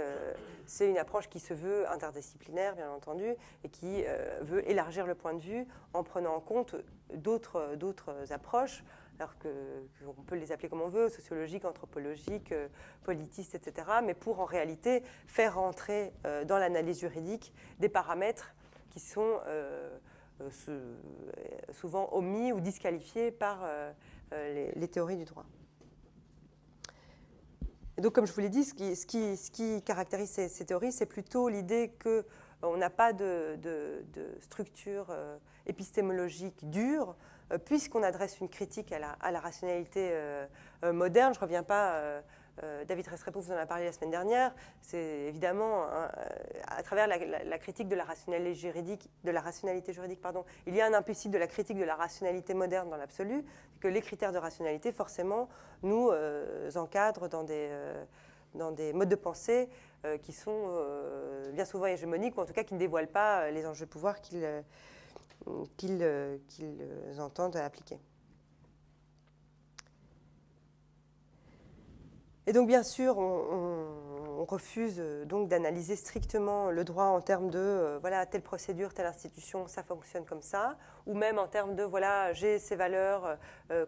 une approche qui se veut interdisciplinaire, bien entendu, et qui veut élargir le point de vue en prenant en compte d'autres approches, alors qu'on peut les appeler comme on veut, sociologiques, anthropologiques, politistes, etc., mais pour en réalité faire rentrer dans l'analyse juridique des paramètres qui sont souvent omis ou disqualifiés par les théories du droit. Et donc, comme je vous l'ai dit, ce qui caractérise ces théories, c'est plutôt l'idée qu'on n'a pas de structure épistémologique dure, puisqu'on adresse une critique à la rationalité moderne. Je ne reviens pas... David Restrepo vous en a parlé la semaine dernière. C'est évidemment à travers la critique de la rationalité juridique, il y a un implicite de la critique de la rationalité moderne dans l'absolu, que les critères de rationalité forcément nous encadrent dans des modes de pensée qui sont bien souvent hégémoniques, ou en tout cas qui ne dévoilent pas les enjeux de pouvoir qu'ils entendent appliquer. Et donc, bien sûr, on refuse donc d'analyser strictement le droit en termes de voilà, telle procédure, telle institution, ça fonctionne comme ça, ou même en termes de voilà, j'ai ces valeurs,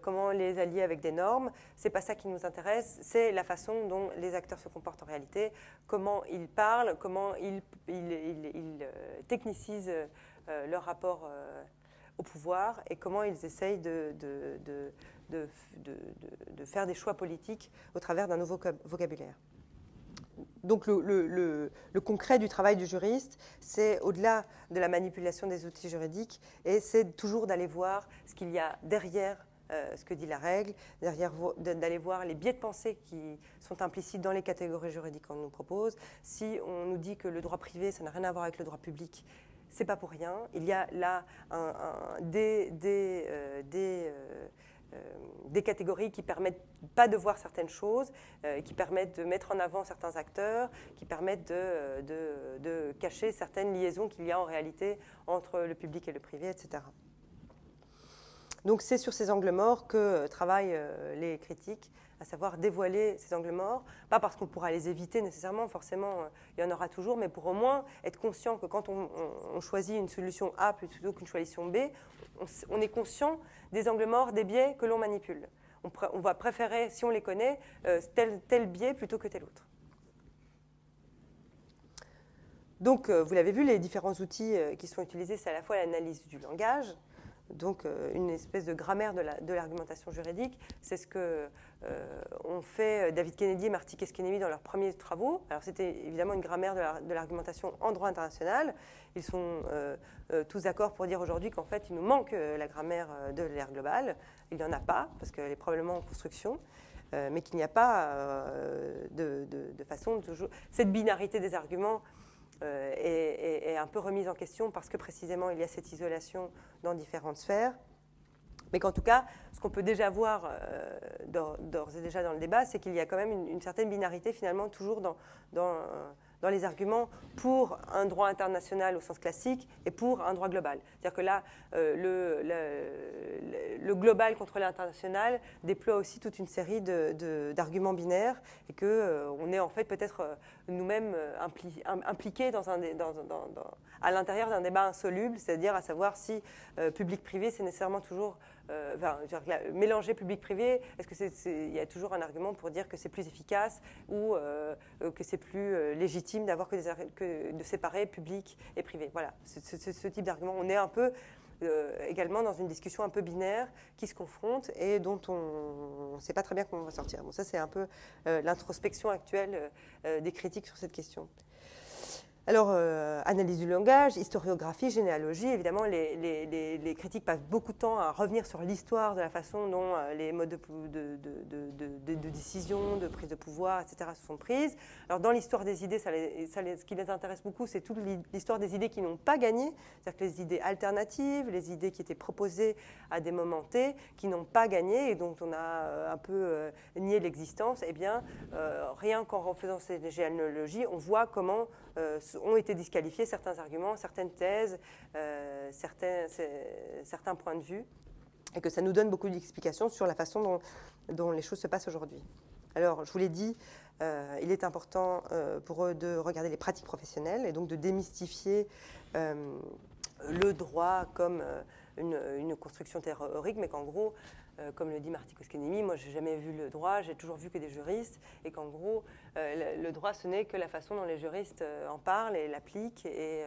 comment les allier avec des normes. C'est pas ça qui nous intéresse, c'est la façon dont les acteurs se comportent en réalité, comment ils parlent, comment ils technicisent leur rapport au pouvoir et comment ils essayent de faire des choix politiques au travers d'un nouveau vocabulaire. Donc le concret du travail du juriste, c'est au-delà de la manipulation des outils juridiques, et c'est toujours d'aller voir ce qu'il y a derrière ce que dit la règle, d'aller voir les biais de pensée qui sont implicites dans les catégories juridiques qu'on nous propose. Si on nous dit que le droit privé, ça n'a rien à voir avec le droit public, c'est pas pour rien. Il y a là des catégories qui permettent pas de voir certaines choses, qui permettent de mettre en avant certains acteurs, qui permettent de cacher certaines liaisons qu'il y a en réalité entre le public et le privé, etc. Donc c'est sur ces angles morts que travaillent les critiques, à savoir dévoiler ces angles morts, pas parce qu'on pourra les éviter nécessairement, forcément il y en aura toujours, mais pour au moins être conscient que quand on choisit une solution A plutôt qu'une solution B, on est conscient des angles morts, des biais que l'on manipule. On va préférer, si on les connaît, tel biais plutôt que tel autre. Donc vous l'avez vu, les différents outils qui sont utilisés, c'est à la fois l'analyse du langage, donc une espèce de grammaire de l'argumentation juridique. C'est ce que ont fait David Kennedy et Marty Keskeniemi dans leurs premiers travaux. Alors c'était évidemment une grammaire de l'argumentation en droit international. Ils sont tous d'accord pour dire aujourd'hui qu'en fait il nous manque la grammaire de l'ère globale. Il n'y en a pas, parce qu'elle est probablement en construction. Mais qu'il n'y a pas de façon de toujours... Cette binarité des arguments est un peu remise en question parce que précisément il y a cette isolation dans différentes sphères. Mais qu'en tout cas, ce qu'on peut déjà voir d'ores et déjà dans le débat, c'est qu'il y a quand même une certaine binarité finalement toujours dans les arguments pour un droit international au sens classique et pour un droit global. C'est-à-dire que là, le global contre l'international déploie aussi toute une série d'arguments binaires et qu'on est en fait peut-être nous-mêmes impliqués à l'intérieur d'un débat insoluble, c'est-à-dire à savoir si public-privé, c'est nécessairement toujours... mélanger public-privé, est-ce qu'il y a toujours un argument pour dire que c'est plus efficace ou que c'est plus légitime d'avoir de séparer public et privé. Voilà, ce type d'argument. On est un peu également dans une discussion un peu binaire qui se confronte et dont on ne sait pas très bien comment on va sortir. Bon, ça, c'est un peu l'introspection actuelle des critiques sur cette question. Alors, analyse du langage, historiographie, généalogie, évidemment, les critiques passent beaucoup de temps à revenir sur l'histoire de la façon dont les modes de décision, de prise de pouvoir, etc. se sont prises. Alors, dans l'histoire des idées, ce qui les intéresse beaucoup, c'est toute l'histoire des idées qui n'ont pas gagné, c'est-à-dire que les idées alternatives, les idées qui étaient proposées à des moments T, qui n'ont pas gagné et dont on a un peu nié l'existence, eh bien, rien qu'en refaisant ces généalogies, on voit comment ont été disqualifiés certains arguments, certaines thèses, certains points de vue, et que ça nous donne beaucoup d'explications sur la façon dont les choses se passent aujourd'hui. Alors, je vous l'ai dit, il est important pour eux de regarder les pratiques professionnelles et donc de démystifier le droit comme une construction théorique, mais qu'en gros, comme le dit Marty Keskeniemi, moi, je n'ai jamais vu le droit, j'ai toujours vu que des juristes, et qu'en gros, le droit, ce n'est que la façon dont les juristes en parlent et l'appliquent et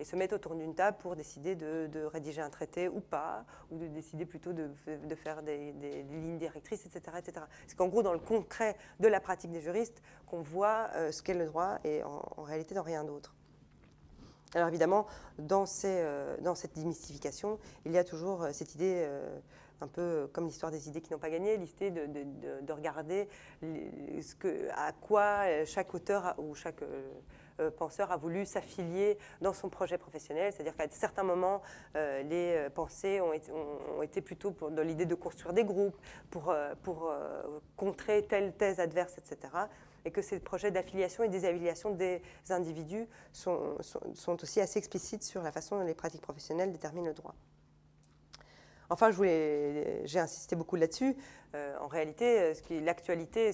se mettent autour d'une table pour décider de rédiger un traité ou pas, ou de décider plutôt de faire des lignes directrices, etc., etc. C'est qu'en gros, dans le concret de la pratique des juristes, qu'on voit ce qu'est le droit et en réalité dans rien d'autre. Alors évidemment, dans cette démystification, il y a toujours cette idée, un peu comme l'histoire des idées qui n'ont pas gagné, l'idée de regarder à quoi chaque auteur ou chaque penseur a voulu s'affilier dans son projet professionnel. C'est-à-dire qu'à certains moments, les pensées ont été plutôt dans l'idée de construire des groupes pour contrer telle thèse adverse, etc. Et que ces projets d'affiliation et désaffiliation des individus sont aussi assez explicites sur la façon dont les pratiques professionnelles déterminent le droit. Enfin, j'ai insisté beaucoup là-dessus. En réalité, l'actualité,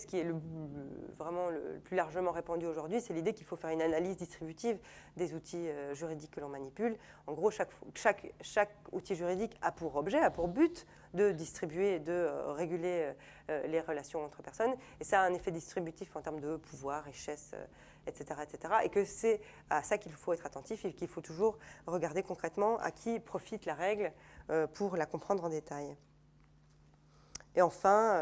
vraiment le plus largement répandu aujourd'hui, c'est l'idée qu'il faut faire une analyse distributive des outils juridiques que l'on manipule. En gros, chaque outil juridique a pour objet, a pour but de distribuer, de réguler les relations entre personnes. Et ça a un effet distributif en termes de pouvoir, richesse, etc., etc. Et que c'est à ça qu'il faut être attentif et qu'il faut toujours regarder concrètement à qui profite la règle pour la comprendre en détail. Et enfin,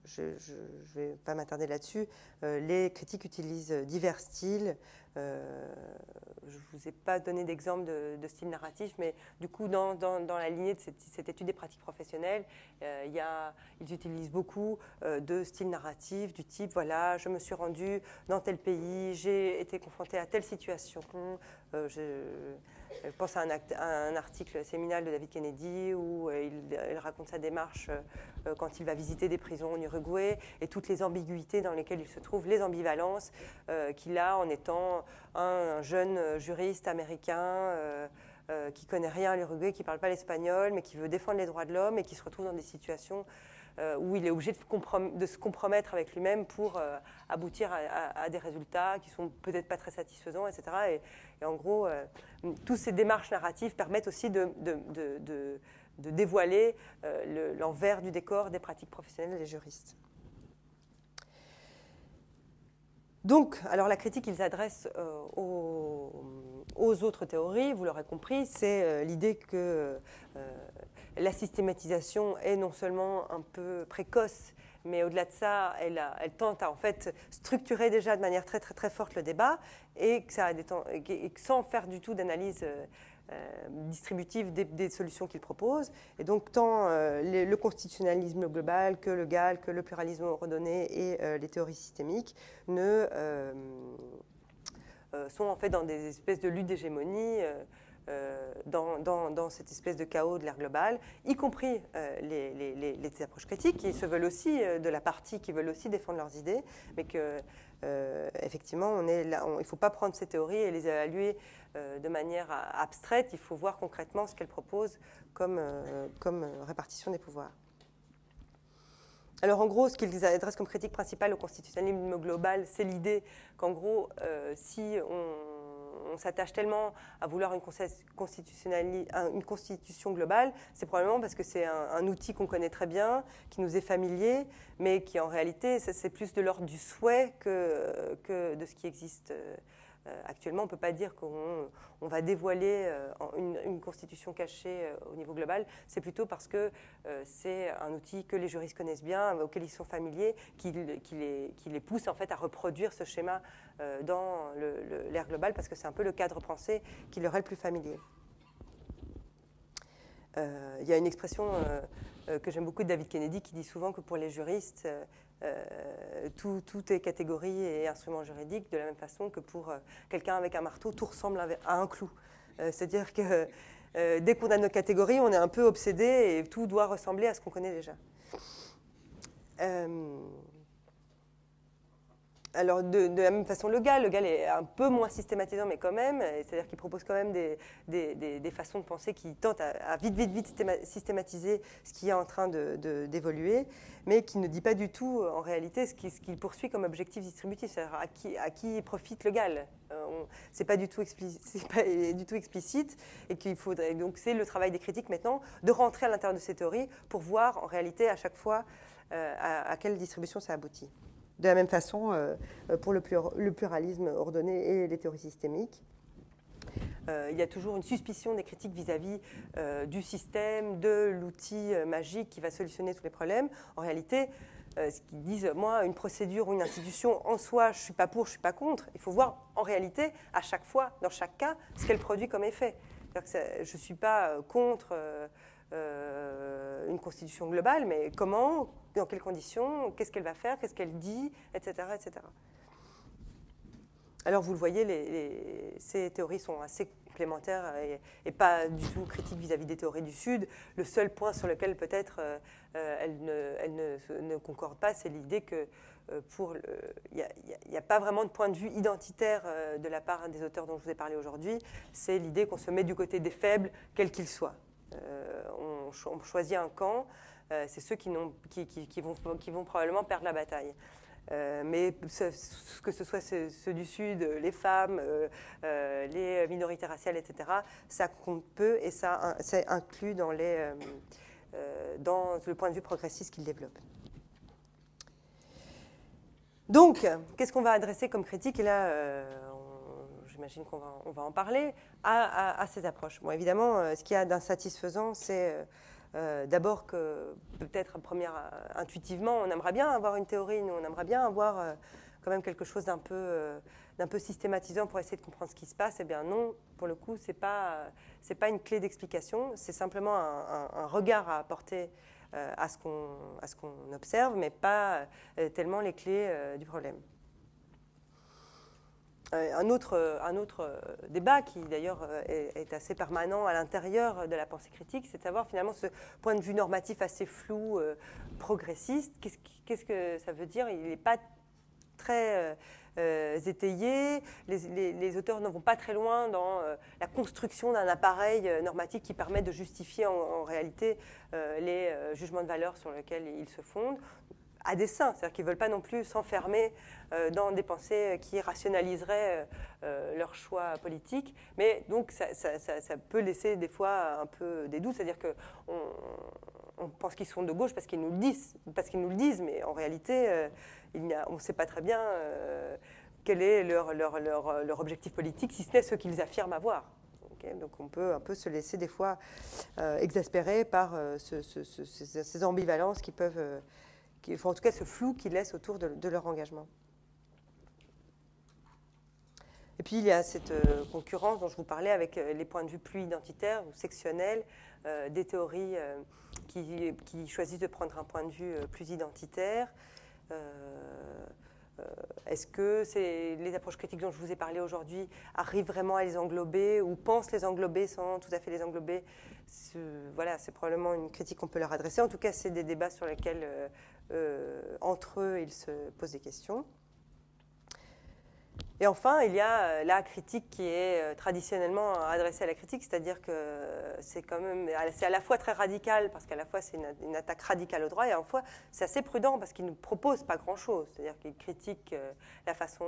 je ne vais pas m'attarder là-dessus, les critiques utilisent divers styles. Je ne vous ai pas donné d'exemple de style narratif, mais du coup, dans la lignée de cette étude des pratiques professionnelles, ils utilisent beaucoup de styles narratifs du type, voilà, je me suis rendu dans tel pays, j'ai été confronté à telle situation. Je pense à un article séminal de David Kennedy où il raconte sa démarche quand il va visiter des prisons en Uruguay et toutes les ambiguïtés dans lesquelles il se trouve, les ambivalences qu'il a en étant un jeune juriste américain qui ne connaît rien à l'Uruguay, qui ne parle pas l'espagnol, mais qui veut défendre les droits de l'homme et qui se retrouve dans des situations où il est obligé de se compromettre avec lui-même pour aboutir à des résultats qui ne sont peut-être pas très satisfaisants, etc. Et en gros, toutes ces démarches narratives permettent aussi de dévoiler l'envers du décor des pratiques professionnelles des juristes. Donc, alors la critique qu'ils adressent aux autres théories, vous l'aurez compris, c'est l'idée que la systématisation est non seulement un peu précoce, mais au-delà de ça, elle tente à en fait structurer déjà de manière très, très, très forte le débat et que sans faire du tout d'analyse distributive des solutions qu'il propose. Et donc, tant le constitutionnalisme global que le GAL, que le pluralisme ordonné et les théories systémiques sont en fait dans des espèces de lutte d'hégémonie dans cette espèce de chaos de l'ère globale, y compris les approches critiques qui se veulent aussi de la partie, qui veulent aussi défendre leurs idées, mais que effectivement, il ne faut pas prendre ces théories et les évaluer de manière abstraite, il faut voir concrètement ce qu'elles proposent comme répartition des pouvoirs. Alors en gros, ce qu'ils adressent comme critique principale au constitutionnalisme global, c'est l'idée qu'en gros, si on s'attache tellement à vouloir une constitution globale, c'est probablement parce que c'est un outil qu'on connaît très bien, qui nous est familier, mais qui en réalité, c'est plus de l'ordre du souhait que de ce qui existe actuellement. On ne peut pas dire qu'on va dévoiler une constitution cachée au niveau global. C'est plutôt parce que c'est un outil que les juristes connaissent bien, auquel ils sont familiers, qui les pousse en fait à reproduire ce schéma dans l'ère globale, parce que c'est un peu le cadre pensé qui leur est le plus familier. Il y a une expression que j'aime beaucoup de David Kennedy qui dit souvent que pour les juristes, tout est catégorie et instrument juridique, de la même façon que pour quelqu'un avec un marteau, tout ressemble à un clou. C'est-à-dire que dès qu'on a nos catégories, on est un peu obsédé et tout doit ressembler à ce qu'on connaît déjà. Alors, de la même façon, le GAL est un peu moins systématisant, mais quand même, c'est-à-dire qu'il propose quand même des façons de penser qui tentent à vite systématiser ce qui est en train d'évoluer, mais qui ne dit pas du tout, en réalité, ce qu'il poursuit comme objectif distributif, c'est-à-dire à qui profite le GAL. C'est pas du tout explicite, et qu'il faudrait. Donc, c'est le travail des critiques maintenant de rentrer à l'intérieur de ces théories pour voir, en réalité, à chaque fois, à quelle distribution ça aboutit. De la même façon, pour le pluralisme ordonné et les théories systémiques, il y a toujours une suspicion des critiques vis-à-vis du système, de l'outil magique qui va solutionner tous les problèmes. En réalité, ce qu'ils disent, moi, une procédure ou une institution en soi, je ne suis pas pour, je ne suis pas contre. Il faut voir en réalité, à chaque fois, dans chaque cas, ce qu'elle produit comme effet. Je ne suis pas contre une constitution globale, mais comment, dans quelles conditions, qu'est-ce qu'elle va faire, qu'est-ce qu'elle dit, etc., etc. Alors vous le voyez, ces théories sont assez complémentaires et pas du tout critiques vis-à-vis des théories du Sud. Le seul point sur lequel peut-être elles ne concordent pas, c'est l'idée que il n'y a pas vraiment de point de vue identitaire de la part des auteurs dont je vous ai parlé aujourd'hui. C'est l'idée qu'on se met du côté des faibles, quels qu'ils soient. On choisit un camp c'est ceux qui vont probablement perdre la bataille. Mais que ce soit ceux du Sud, les femmes, les minorités raciales, etc., ça compte peu et ça c'est inclus dans le point de vue progressiste qu'ils développent. Donc, qu'est-ce qu'on va adresser comme critique? Et là, j'imagine qu'on va en parler, à ces approches. Bon, évidemment, ce qu'il y a d'insatisfaisant, c'est d'abord que, peut-être intuitivement, on aimerait bien avoir une théorie, nous, on aimerait bien avoir quand même quelque chose d'un peu systématisant pour essayer de comprendre ce qui se passe. Eh bien non, pour le coup, c'est pas une clé d'explication, c'est simplement un regard à apporter à ce qu'on observe, mais pas tellement les clés du problème. Un autre débat qui d'ailleurs est assez permanent à l'intérieur de la pensée critique, c'est de savoir finalement ce point de vue normatif assez flou, progressiste, qu'est-ce que ça veut dire? Il n'est pas très étayé, les auteurs ne vont pas très loin dans la construction d'un appareil normatif qui permet de justifier en réalité les jugements de valeur sur lesquels ils se fondent, à dessein, c'est-à-dire qu'ils ne veulent pas non plus s'enfermer dans des pensées qui rationaliseraient leur choix politique, mais donc ça peut laisser des fois un peu des doutes, c'est-à-dire qu'on pense qu'ils sont de gauche parce qu'ils nous le disent, mais en réalité, on ne sait pas très bien quel est leur objectif politique, si ce n'est ce qu'ils affirment avoir. Okay, donc on peut un peu se laisser des fois exaspérer par ces ambivalences qui peuvent... en tout cas ce flou qu'ils laissent autour de leur engagement. Et puis il y a cette concurrence dont je vous parlais avec les points de vue plus identitaires ou sectionnels, des théories qui choisissent de prendre un point de vue plus identitaire. Est-ce que les approches critiques dont je vous ai parlé aujourd'hui arrivent vraiment à les englober ou pensent les englober sans tout à fait les englober? Voilà, c'est probablement une critique qu'on peut leur adresser. En tout cas, c'est des débats sur lesquels, entre eux, ils se posent des questions. Et enfin, il y a la critique qui est traditionnellement adressée à la critique, c'est-à-dire que c'est à la fois très radical, parce qu'à la fois c'est une attaque radicale au droit, et à la fois c'est assez prudent, parce qu'il ne propose pas grand-chose, c'est-à-dire qu'il critique la façon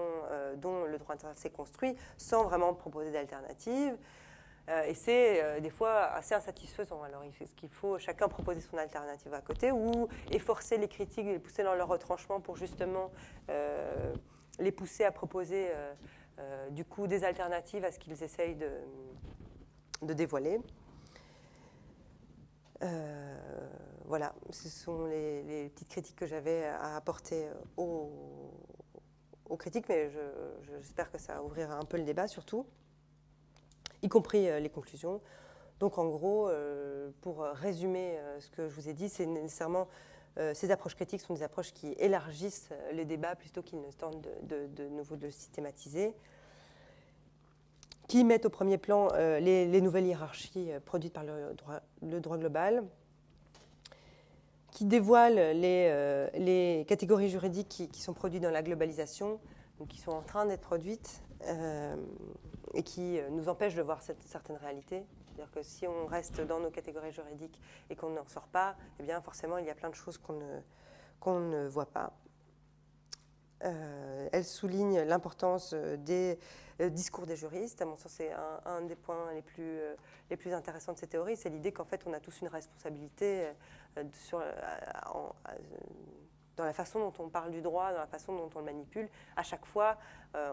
dont le droit s'est construit, sans vraiment proposer d'alternative. Et c'est des fois assez insatisfaisant. Alors, est-ce qu'il faut chacun proposer son alternative à côté, ou efforcer les critiques, les pousser dans leur retranchement pour justement... les pousser à proposer du coup des alternatives à ce qu'ils essayent de dévoiler. Voilà, ce sont les petites critiques que j'avais à apporter aux critiques, mais j'espère que ça ouvrira un peu le débat surtout, y compris les conclusions. Donc en gros, pour résumer ce que je vous ai dit, c'est nécessairement... ces approches critiques sont des approches qui élargissent les débats plutôt qu'ils ne tentent de nouveau de systématiser, qui mettent au premier plan les nouvelles hiérarchies produites par le droit global, qui dévoilent les catégories juridiques qui sont produites dans la globalisation, donc qui sont en train d'être produites et qui nous empêchent de voir certaines réalités. C'est-à-dire que si on reste dans nos catégories juridiques et qu'on n'en sort pas, eh bien forcément il y a plein de choses qu'on ne voit pas. Elle souligne l'importance des discours des juristes. À mon sens, c'est un des points les plus intéressants de ces théories, c'est l'idée qu'en fait on a tous une responsabilité dans la façon dont on parle du droit, dans la façon dont on le manipule. À chaque fois,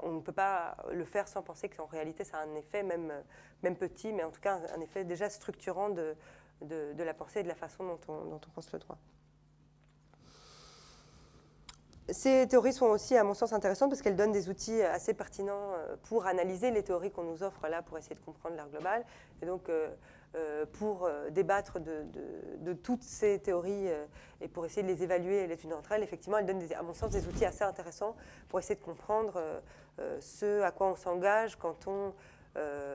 on ne peut pas le faire sans penser qu'en réalité, ça a un effet, même petit, mais en tout cas un effet déjà structurant de la pensée et de la façon dont on pense le droit. Ces théories sont aussi, à mon sens, intéressantes parce qu'elles donnent des outils assez pertinents pour analyser les théories qu'on nous offre là pour essayer de comprendre l'art global. Et donc, pour débattre de toutes ces théories et pour essayer de les évaluer les unes entre elles, effectivement, elles donnent, à mon sens, des outils assez intéressants pour essayer de comprendre ce à quoi on s'engage quand on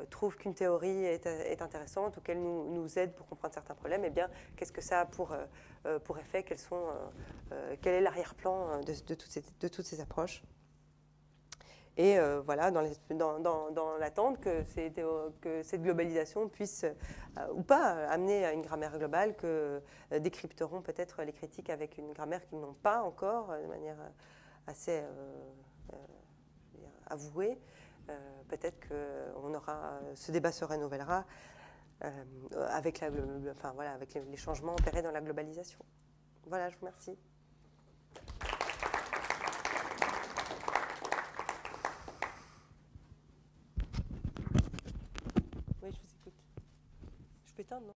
trouve qu'une théorie est intéressante ou qu'elle nous aide pour comprendre certains problèmes. Eh bien, qu'est-ce que ça a pour effet, quel est l'arrière-plan de toutes ces approches. Et voilà, dans l'attente que cette globalisation puisse, ou pas, amener à une grammaire globale que décrypteront peut-être les critiques avec une grammaire qu'ils n'ont pas encore, de manière assez avouée. Peut-être que ce débat se renouvellera avec les changements opérés dans la globalisation. Voilà, je vous remercie. Oui, je vous écoute. Je peux éteindre, non ?